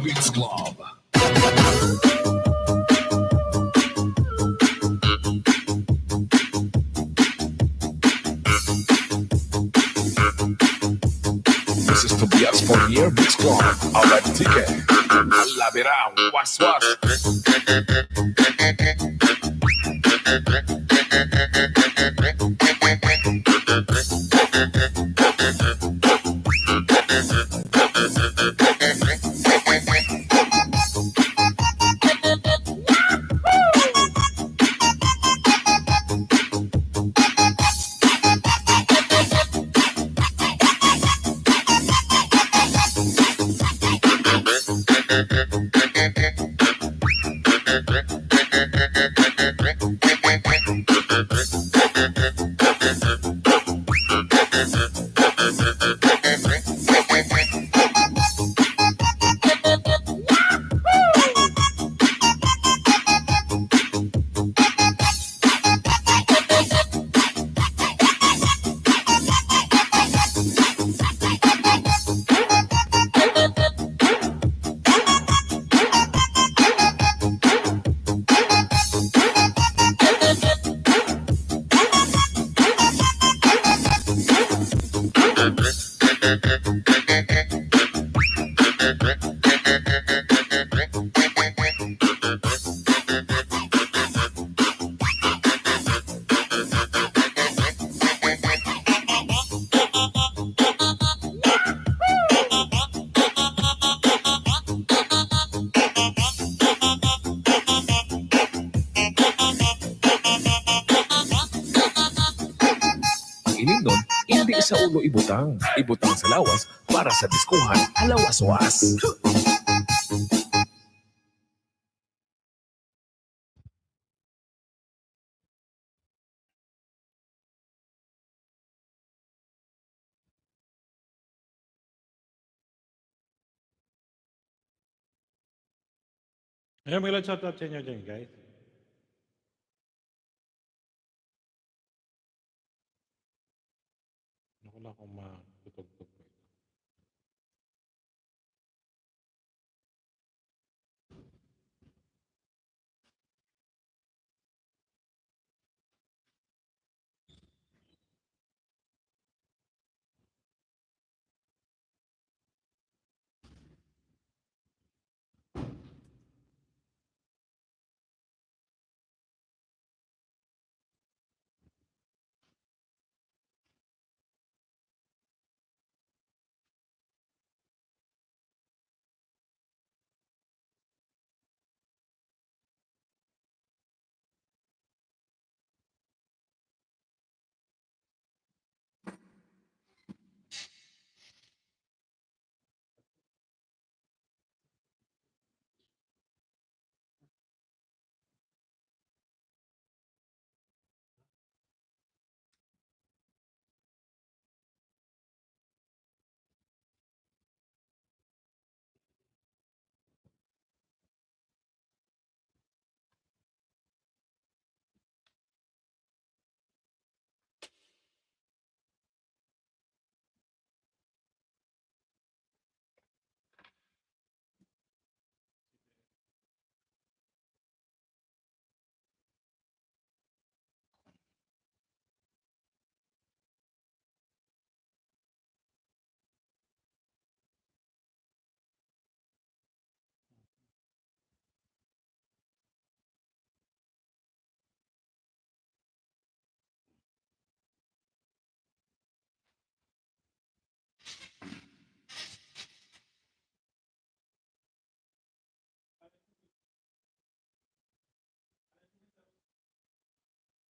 Beats Club. This is Tobias Fournier Beats Club. Ahora ticket. La verá, was was. Inig nun, hindi sa ulo ibutang. Ibutang sa lawas para sa diskuhan alawas-was. Ayun, may shoutout sa inyo dyan, guys. Ako lang kung matutugtog ko.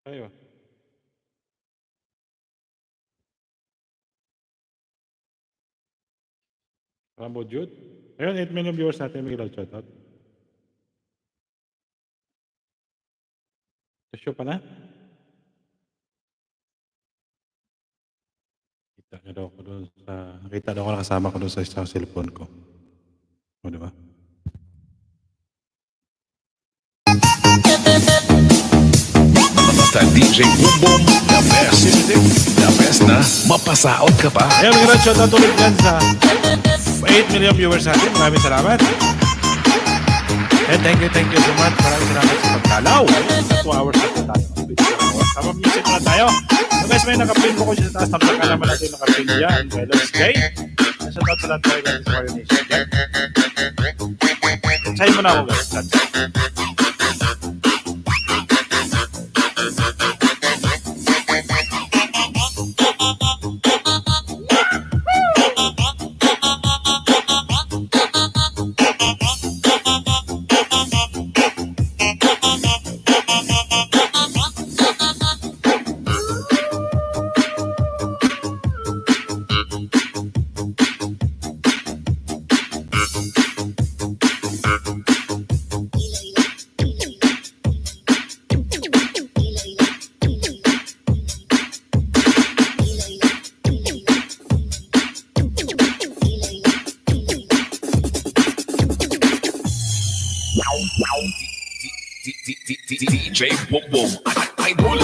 Ayo. Rambo Jude. Ayun, 8 million viewers natin. May shoutout. Show pa na? Nakita daw ako doon sa... Nakita daw ako nakasama ko doon sa isang cellphone ko. O, di ba? Basta DJ Boom Boom, the best. The best na, mapasaot ka pa. Ayun, may shoutout ulit dyan sa 8 million viewers natin. Maraming salamat. And thank you so much. Maraming salamat sa pagdalaw. 2 hours na po tayo. Tama music na tayo. So guys, may nakapin po ko siya sa taas. Napakalaman natin nakapin dyan. Okay, let's go. Nasa taas sa lahat tayo guys. Warrior Nation dyan. Tsahin mo na ako guys. That's it. DJ Boom Boom. Idol.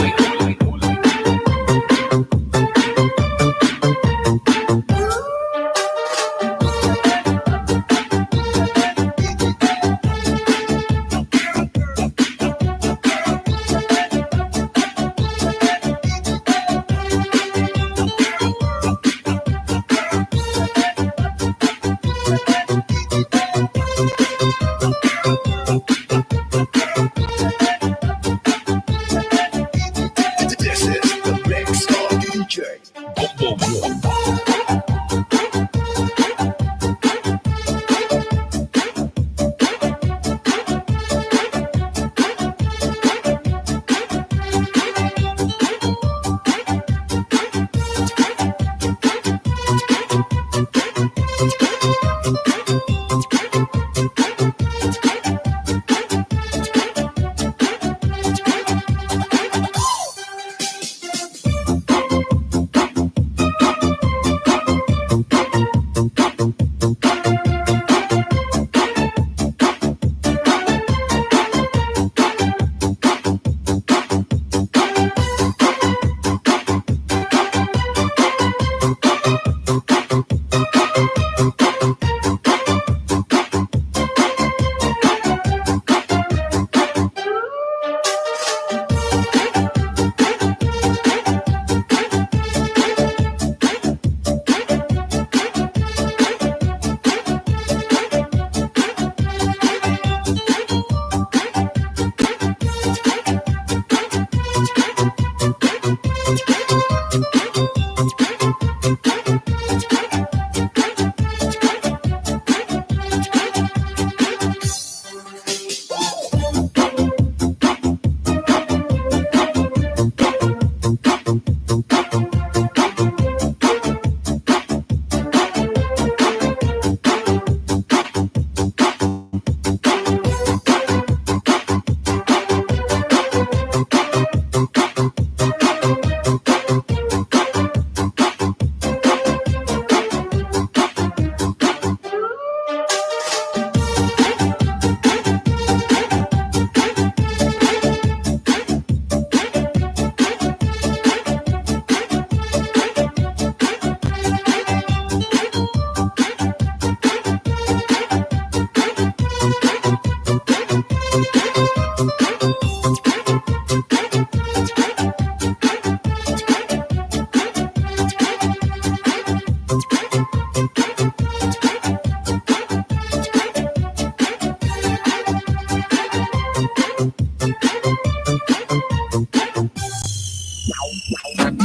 This is the Mix Star DJ. Boom Boom.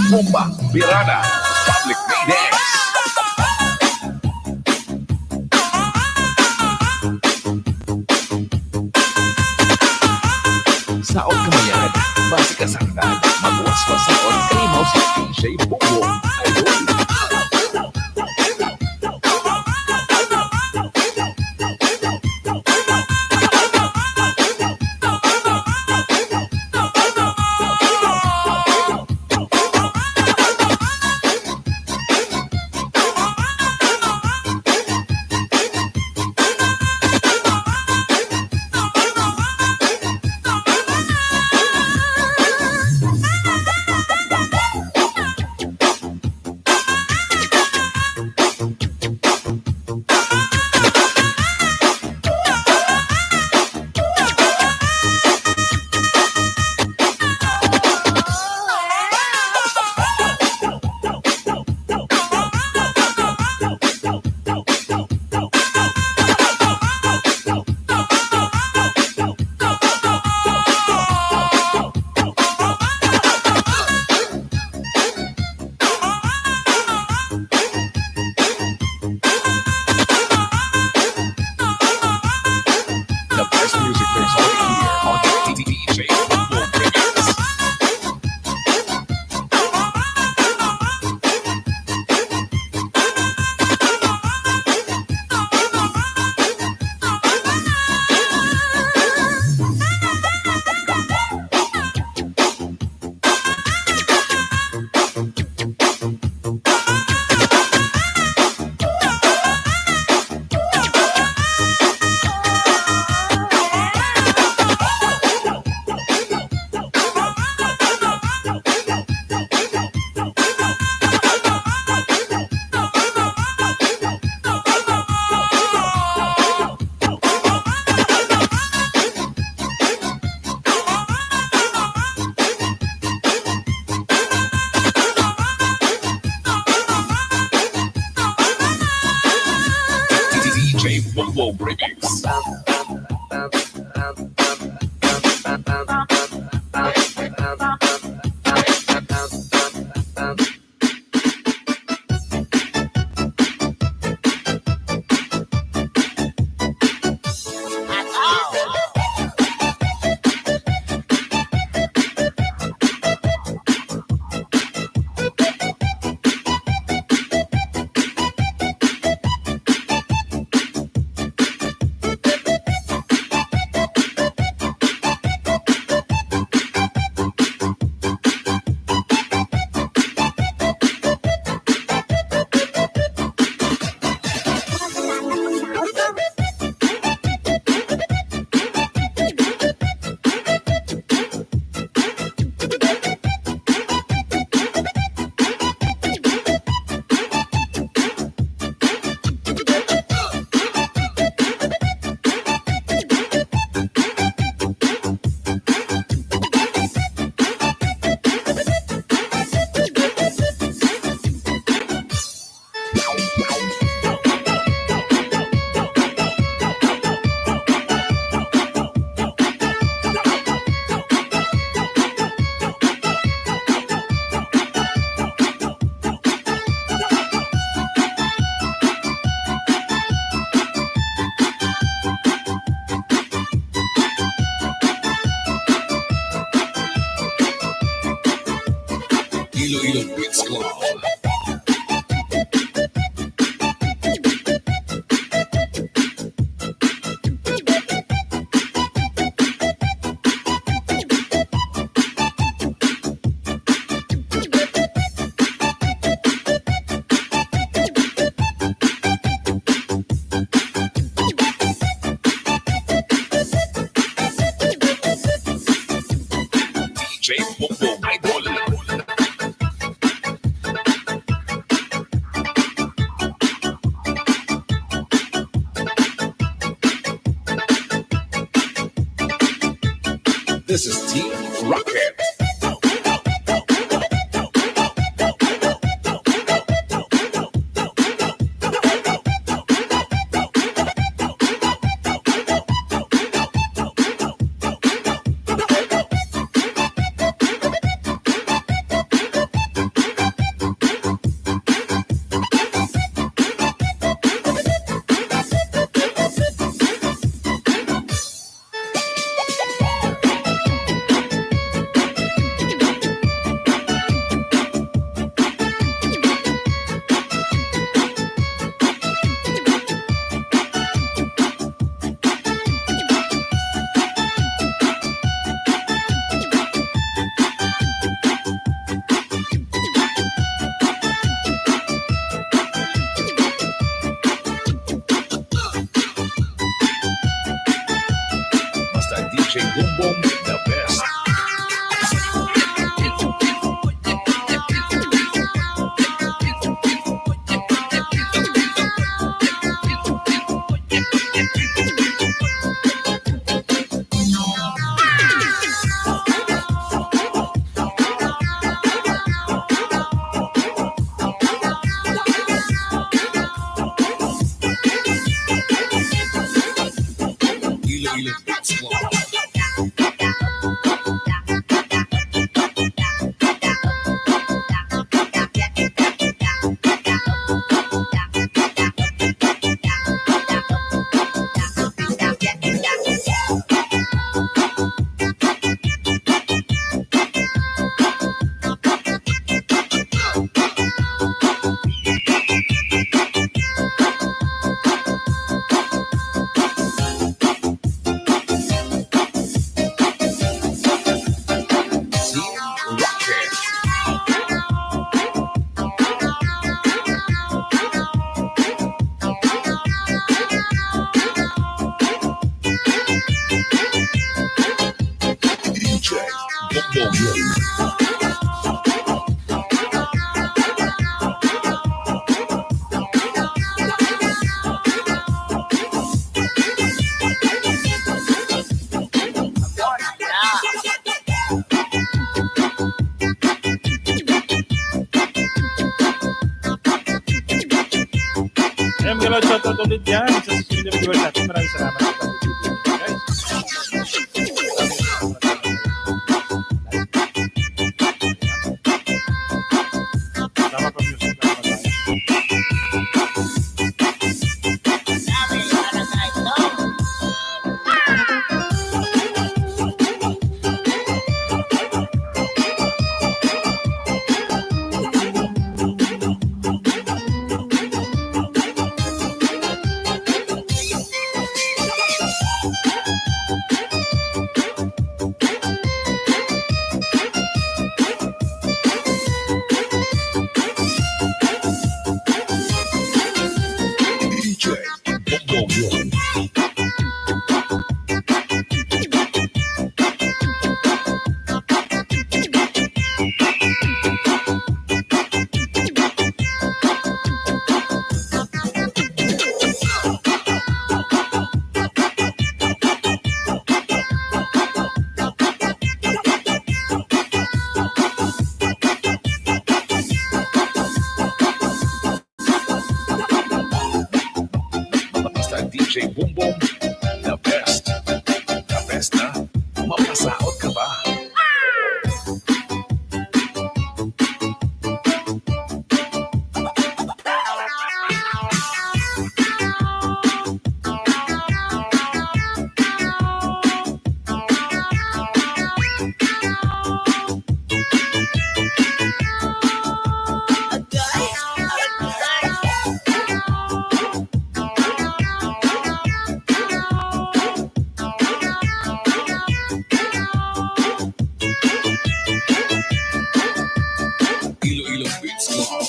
Bomba Virada Public Dance. Saot kamayan, basi kasanggan, magwas pasaot kay Mouse DJ Bobo. Idol. Remix. Iloilo Beats Club. DJ Bongbong Idol. This is Team Rocket. Basta DJ Bongbong, the best. Iloilo Beats Club. Hello, shoutout ulit yan sa susunod na viewers natin. Maraming salamat sa pag-video, guys. Tama pa music na naman tayo. DJ Bongbong. Basta DJ Bongbong, the best. The best na. Mapasaot ka ba? Iloilo Beats Club.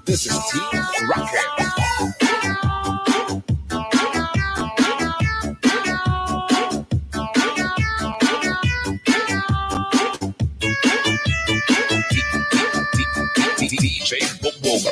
This is Team Rocket. DJ Bongbong.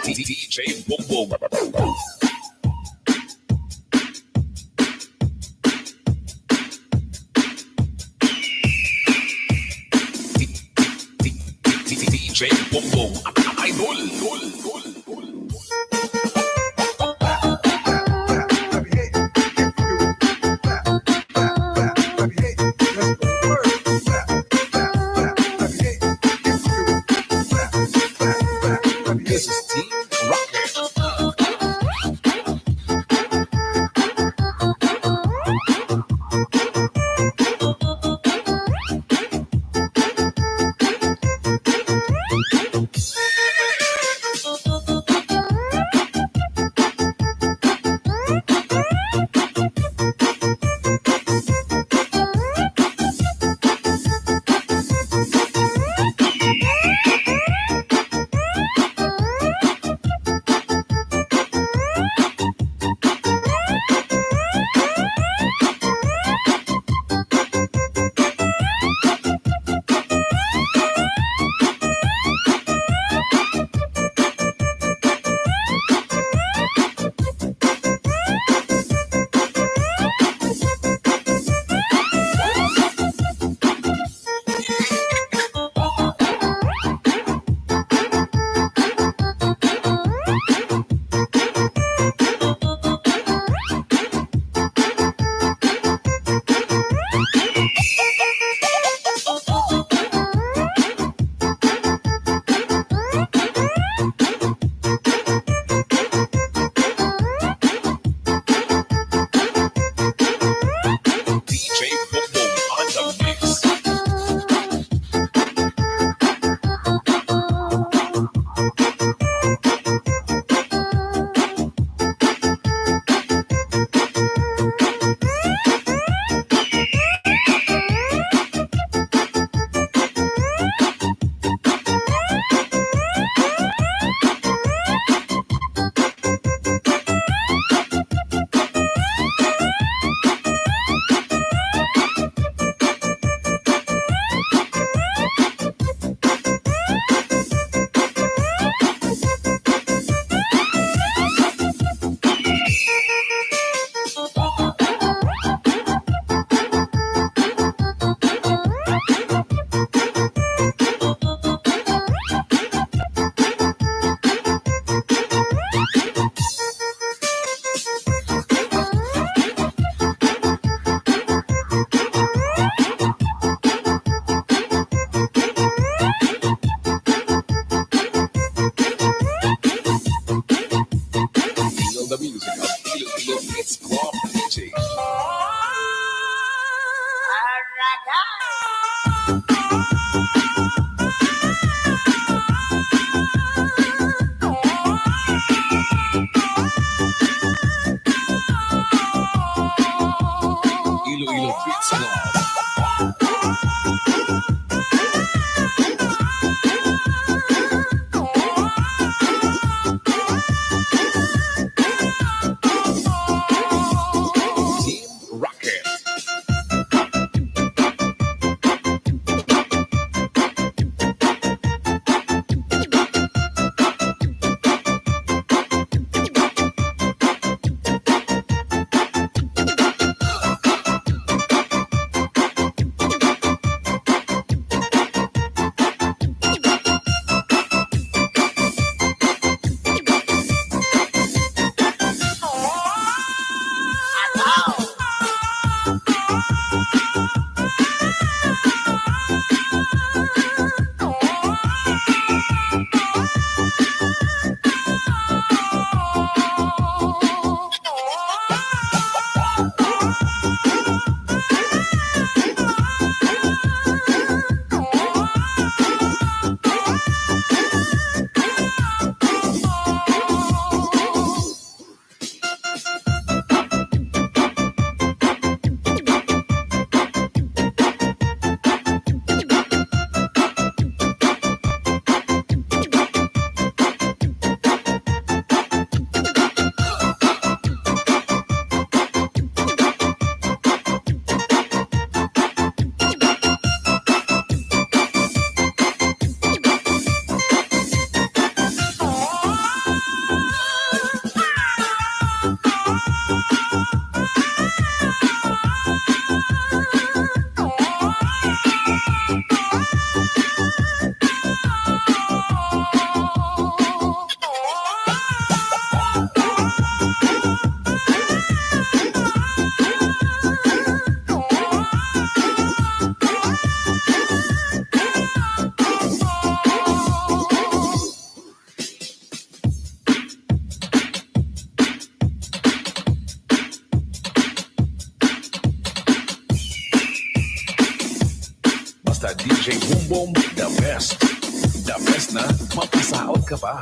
DJ Bongbong. DJ Bongbong. Idol. This is Team Rocket. Iloilo Beats Club DJ. Iloilo Beats Club. Team Rocket. Basta DJ Boom Boom, the best. The best na, mapasaot ka pa.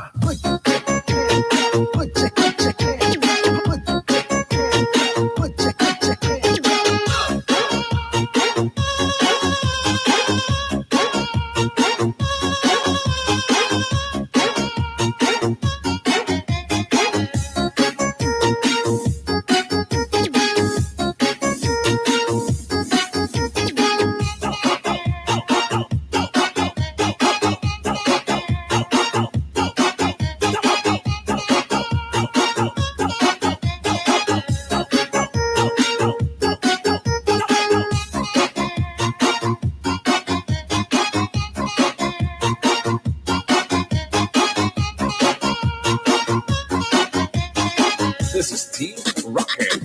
This is Team Rocket.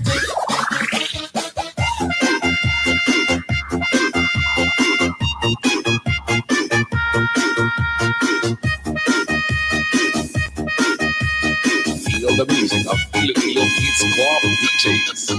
Feel the music of Iloilo Beats Club DJs.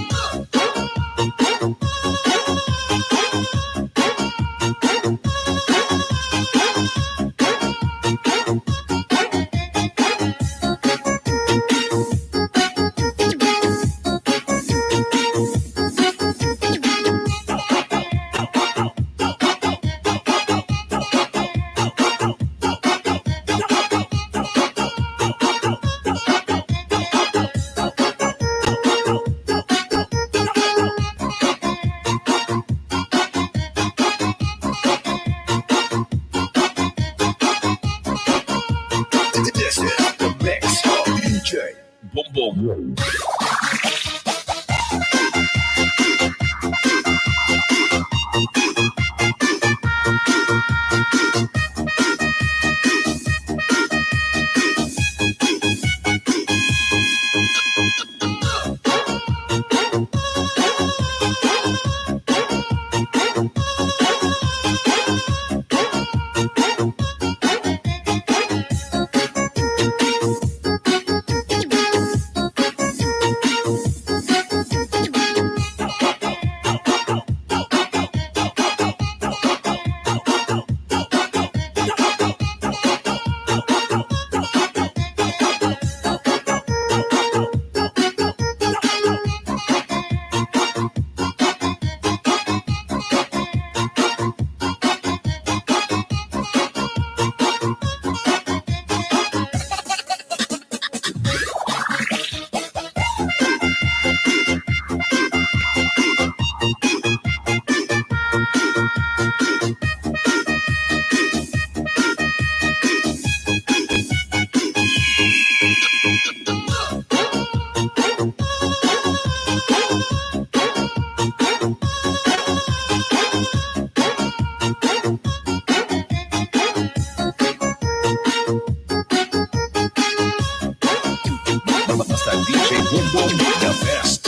Basta DJ Bongbong, the best.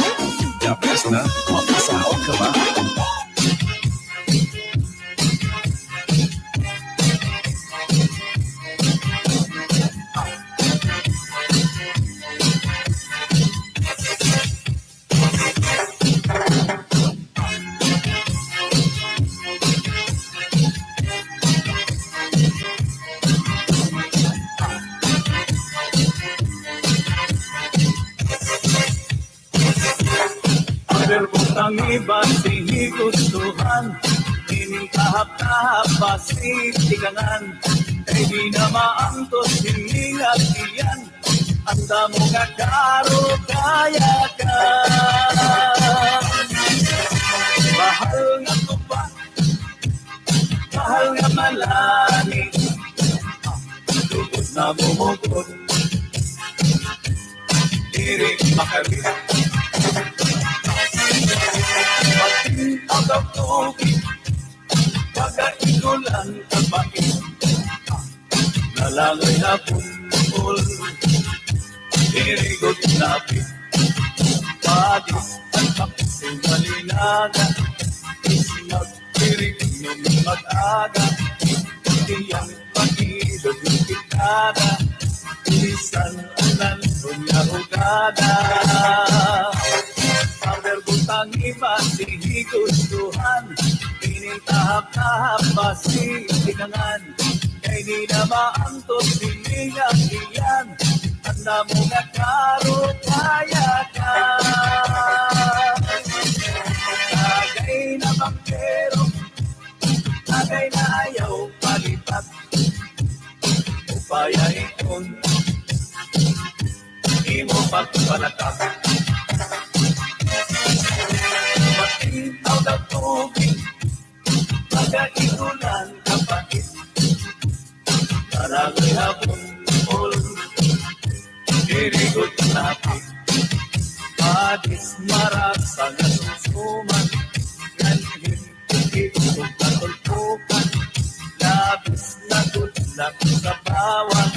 The best na, mapasahod ka ba? Ang iba sinigustuhan, inikahap-tahap pasitikangan, kay di na maangtos hiningat iyan, ang damo nga karo kaya ka. Mahal nga tupa, mahal nga malani, lubos na bumukod, diri makarita. Pag-inag ang tubig, pagkaigulan ang bait, nalangay na pungkol, dirigot napit, padis at paksing malinaga, isinag dirig nung mag-aga, iyang pag-ilog yung pitada, ilisan ang nandun na hugada. Paberbutang iba sinigustuhan, initahap-tahap pasitikangan, kay di na maantos siningang iyan, ang damo nga karo kaya ka. Tagay na bangkero, tagay na ayaw palipat, upaya ikon, di mo pagpalatak. Matinaw na tubig, pagkaigulan kapatid, marami hapon all, dirigot napit, padis marasa nga susuman, ganhin ikot na tulpukan, labis na tulak sa bawang,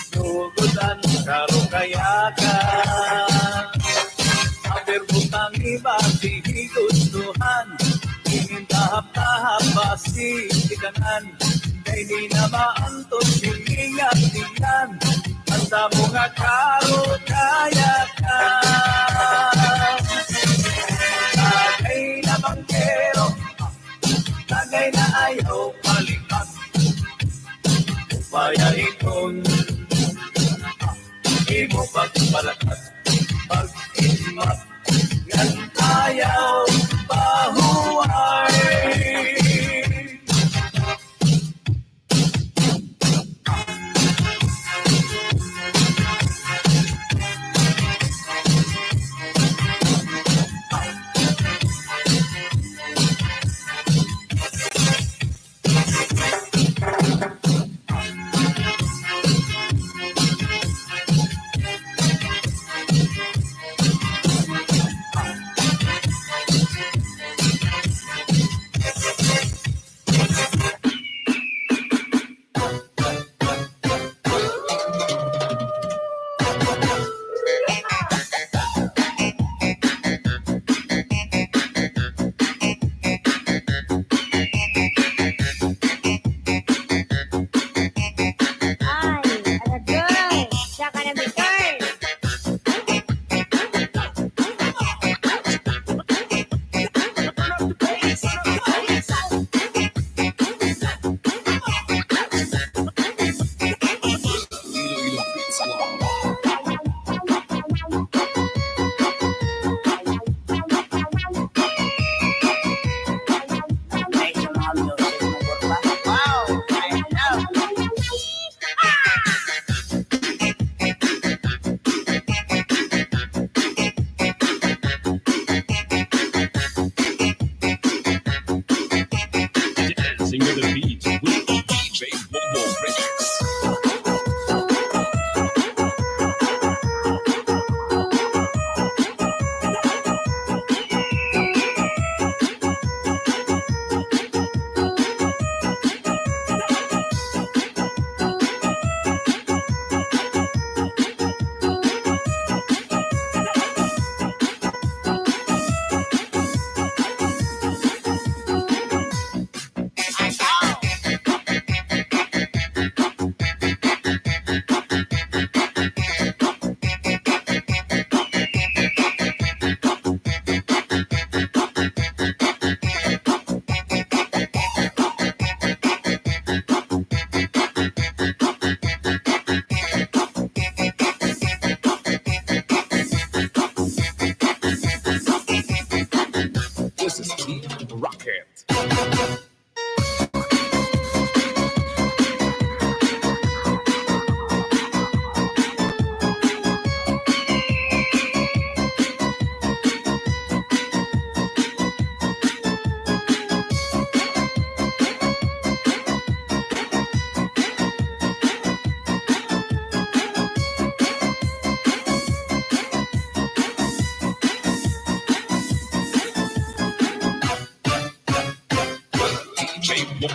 sugudan karo kayakan. Paberbutang iba sinigustuhan, inintahap-tahap pasitikangan, kay di na maantos hiningat iyan, ang damo nga karo kaya ka. Tagay na bangkero, tagay na ayaw palipat, upaya ikon, di mo pagpalakat, pag-imat, yan ayaw pahuway.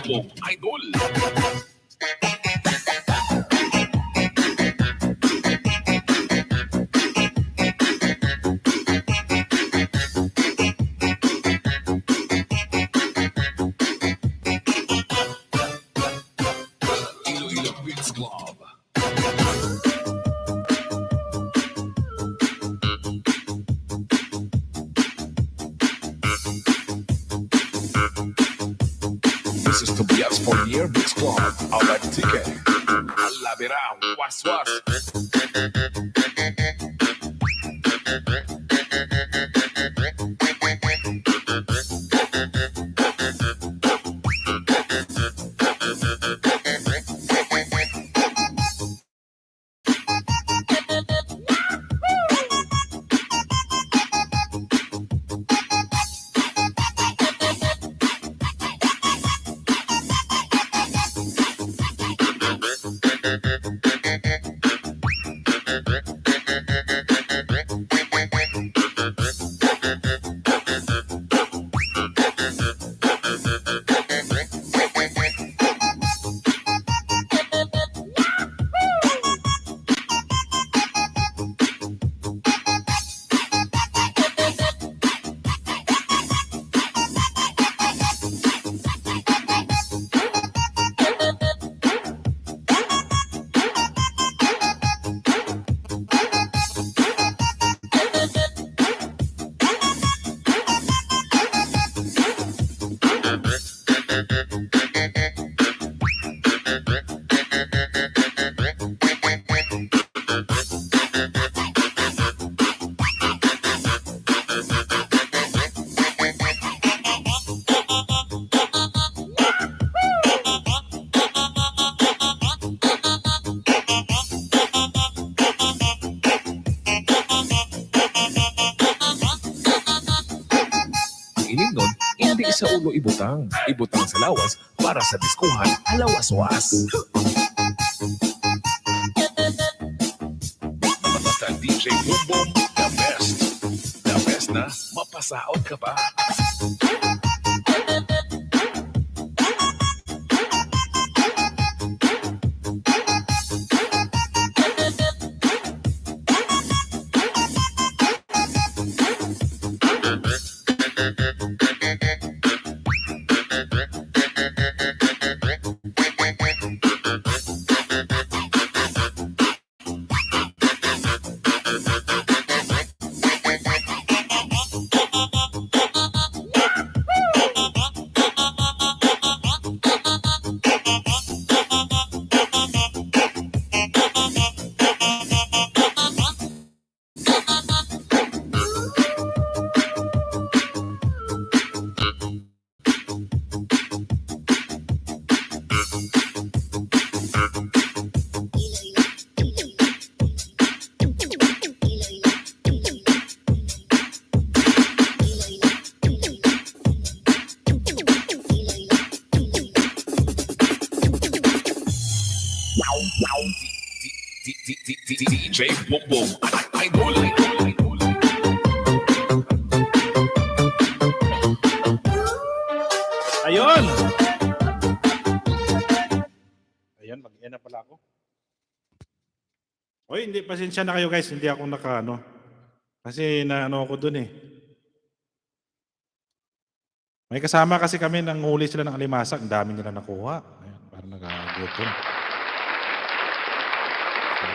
Bongbong Idol. Iloilo Beats Club. This is Tobias Fournier Beats Club. Our ticket. Alabera, was. Inim nun, hindi sa ulo ibutang. Ibutang sa lawas para sa diskuhan alawas-was. Basta DJ Bongbong, the best. The best na mapasaot ka pa. DJ Bongbong Idol. Ayun! Ayun, mag-end na pala ako. Oy, hindi, pasensya na kayo guys, hindi ako naka-ano. Kasi na-ano ako dun eh. May kasama kasi kami, nanghuli sila ng alimasag, ang dami nila nakuha. Ayun, parang nag-gutom.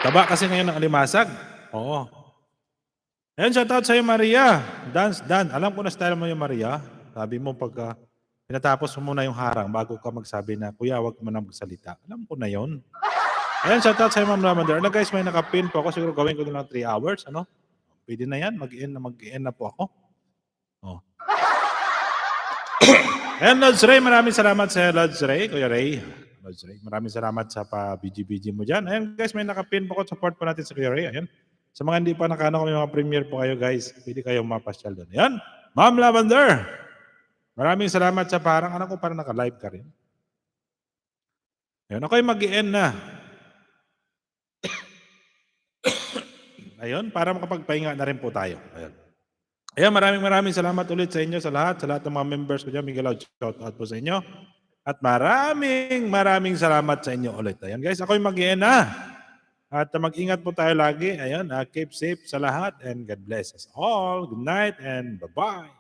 Taba kasi ngayon ng alimasag. Oo. Ayun, shoutout sa'yo Maria. Dance, Dan. Alam ko na style mo yung Maria. Sabi mo pagka pinatapos mo muna yung harang bago ka magsabi na, Kuya, wag mo na magsalita. Alam ko na yon. Ayun, shoutout sa'yo Ma'am Lavender. Ano guys, may nakapin po ako. Siguro gawin ko na lang 3 hours. Ano? Pwede na yan. Mag-end na po ako. Oh. Ayun, Lods Ray. Maraming salamat sa Lods Ray. Kuya Ray. Lods Ray. Maraming salamat sa pa-BG-BG mo dyan. Ayun guys, may nakapin po ako. Support po natin sa Kuya Ray. Ayun. Sa mga hindi pa nakano, may mga premiere po kayo guys. Pwede kayong mapasyal doon. Ayun. Ma'am Lavender. Maraming salamat sa parang, anak ko parang naka-live ka rin. Ayun, ako'y mag-i-end na. Ayun, para makapagpahinga na rin po tayo. Ayun. Ayun, maraming salamat ulit sa inyo, sa lahat ng mga members ko dyan. Miguel, shout out po sa inyo. At maraming salamat sa inyo ulit. Ayan guys, ako'y mag-iin na. At mag-ingat po tayo lagi. Ayun, keep safe sa lahat and God bless us all. Good night and bye-bye.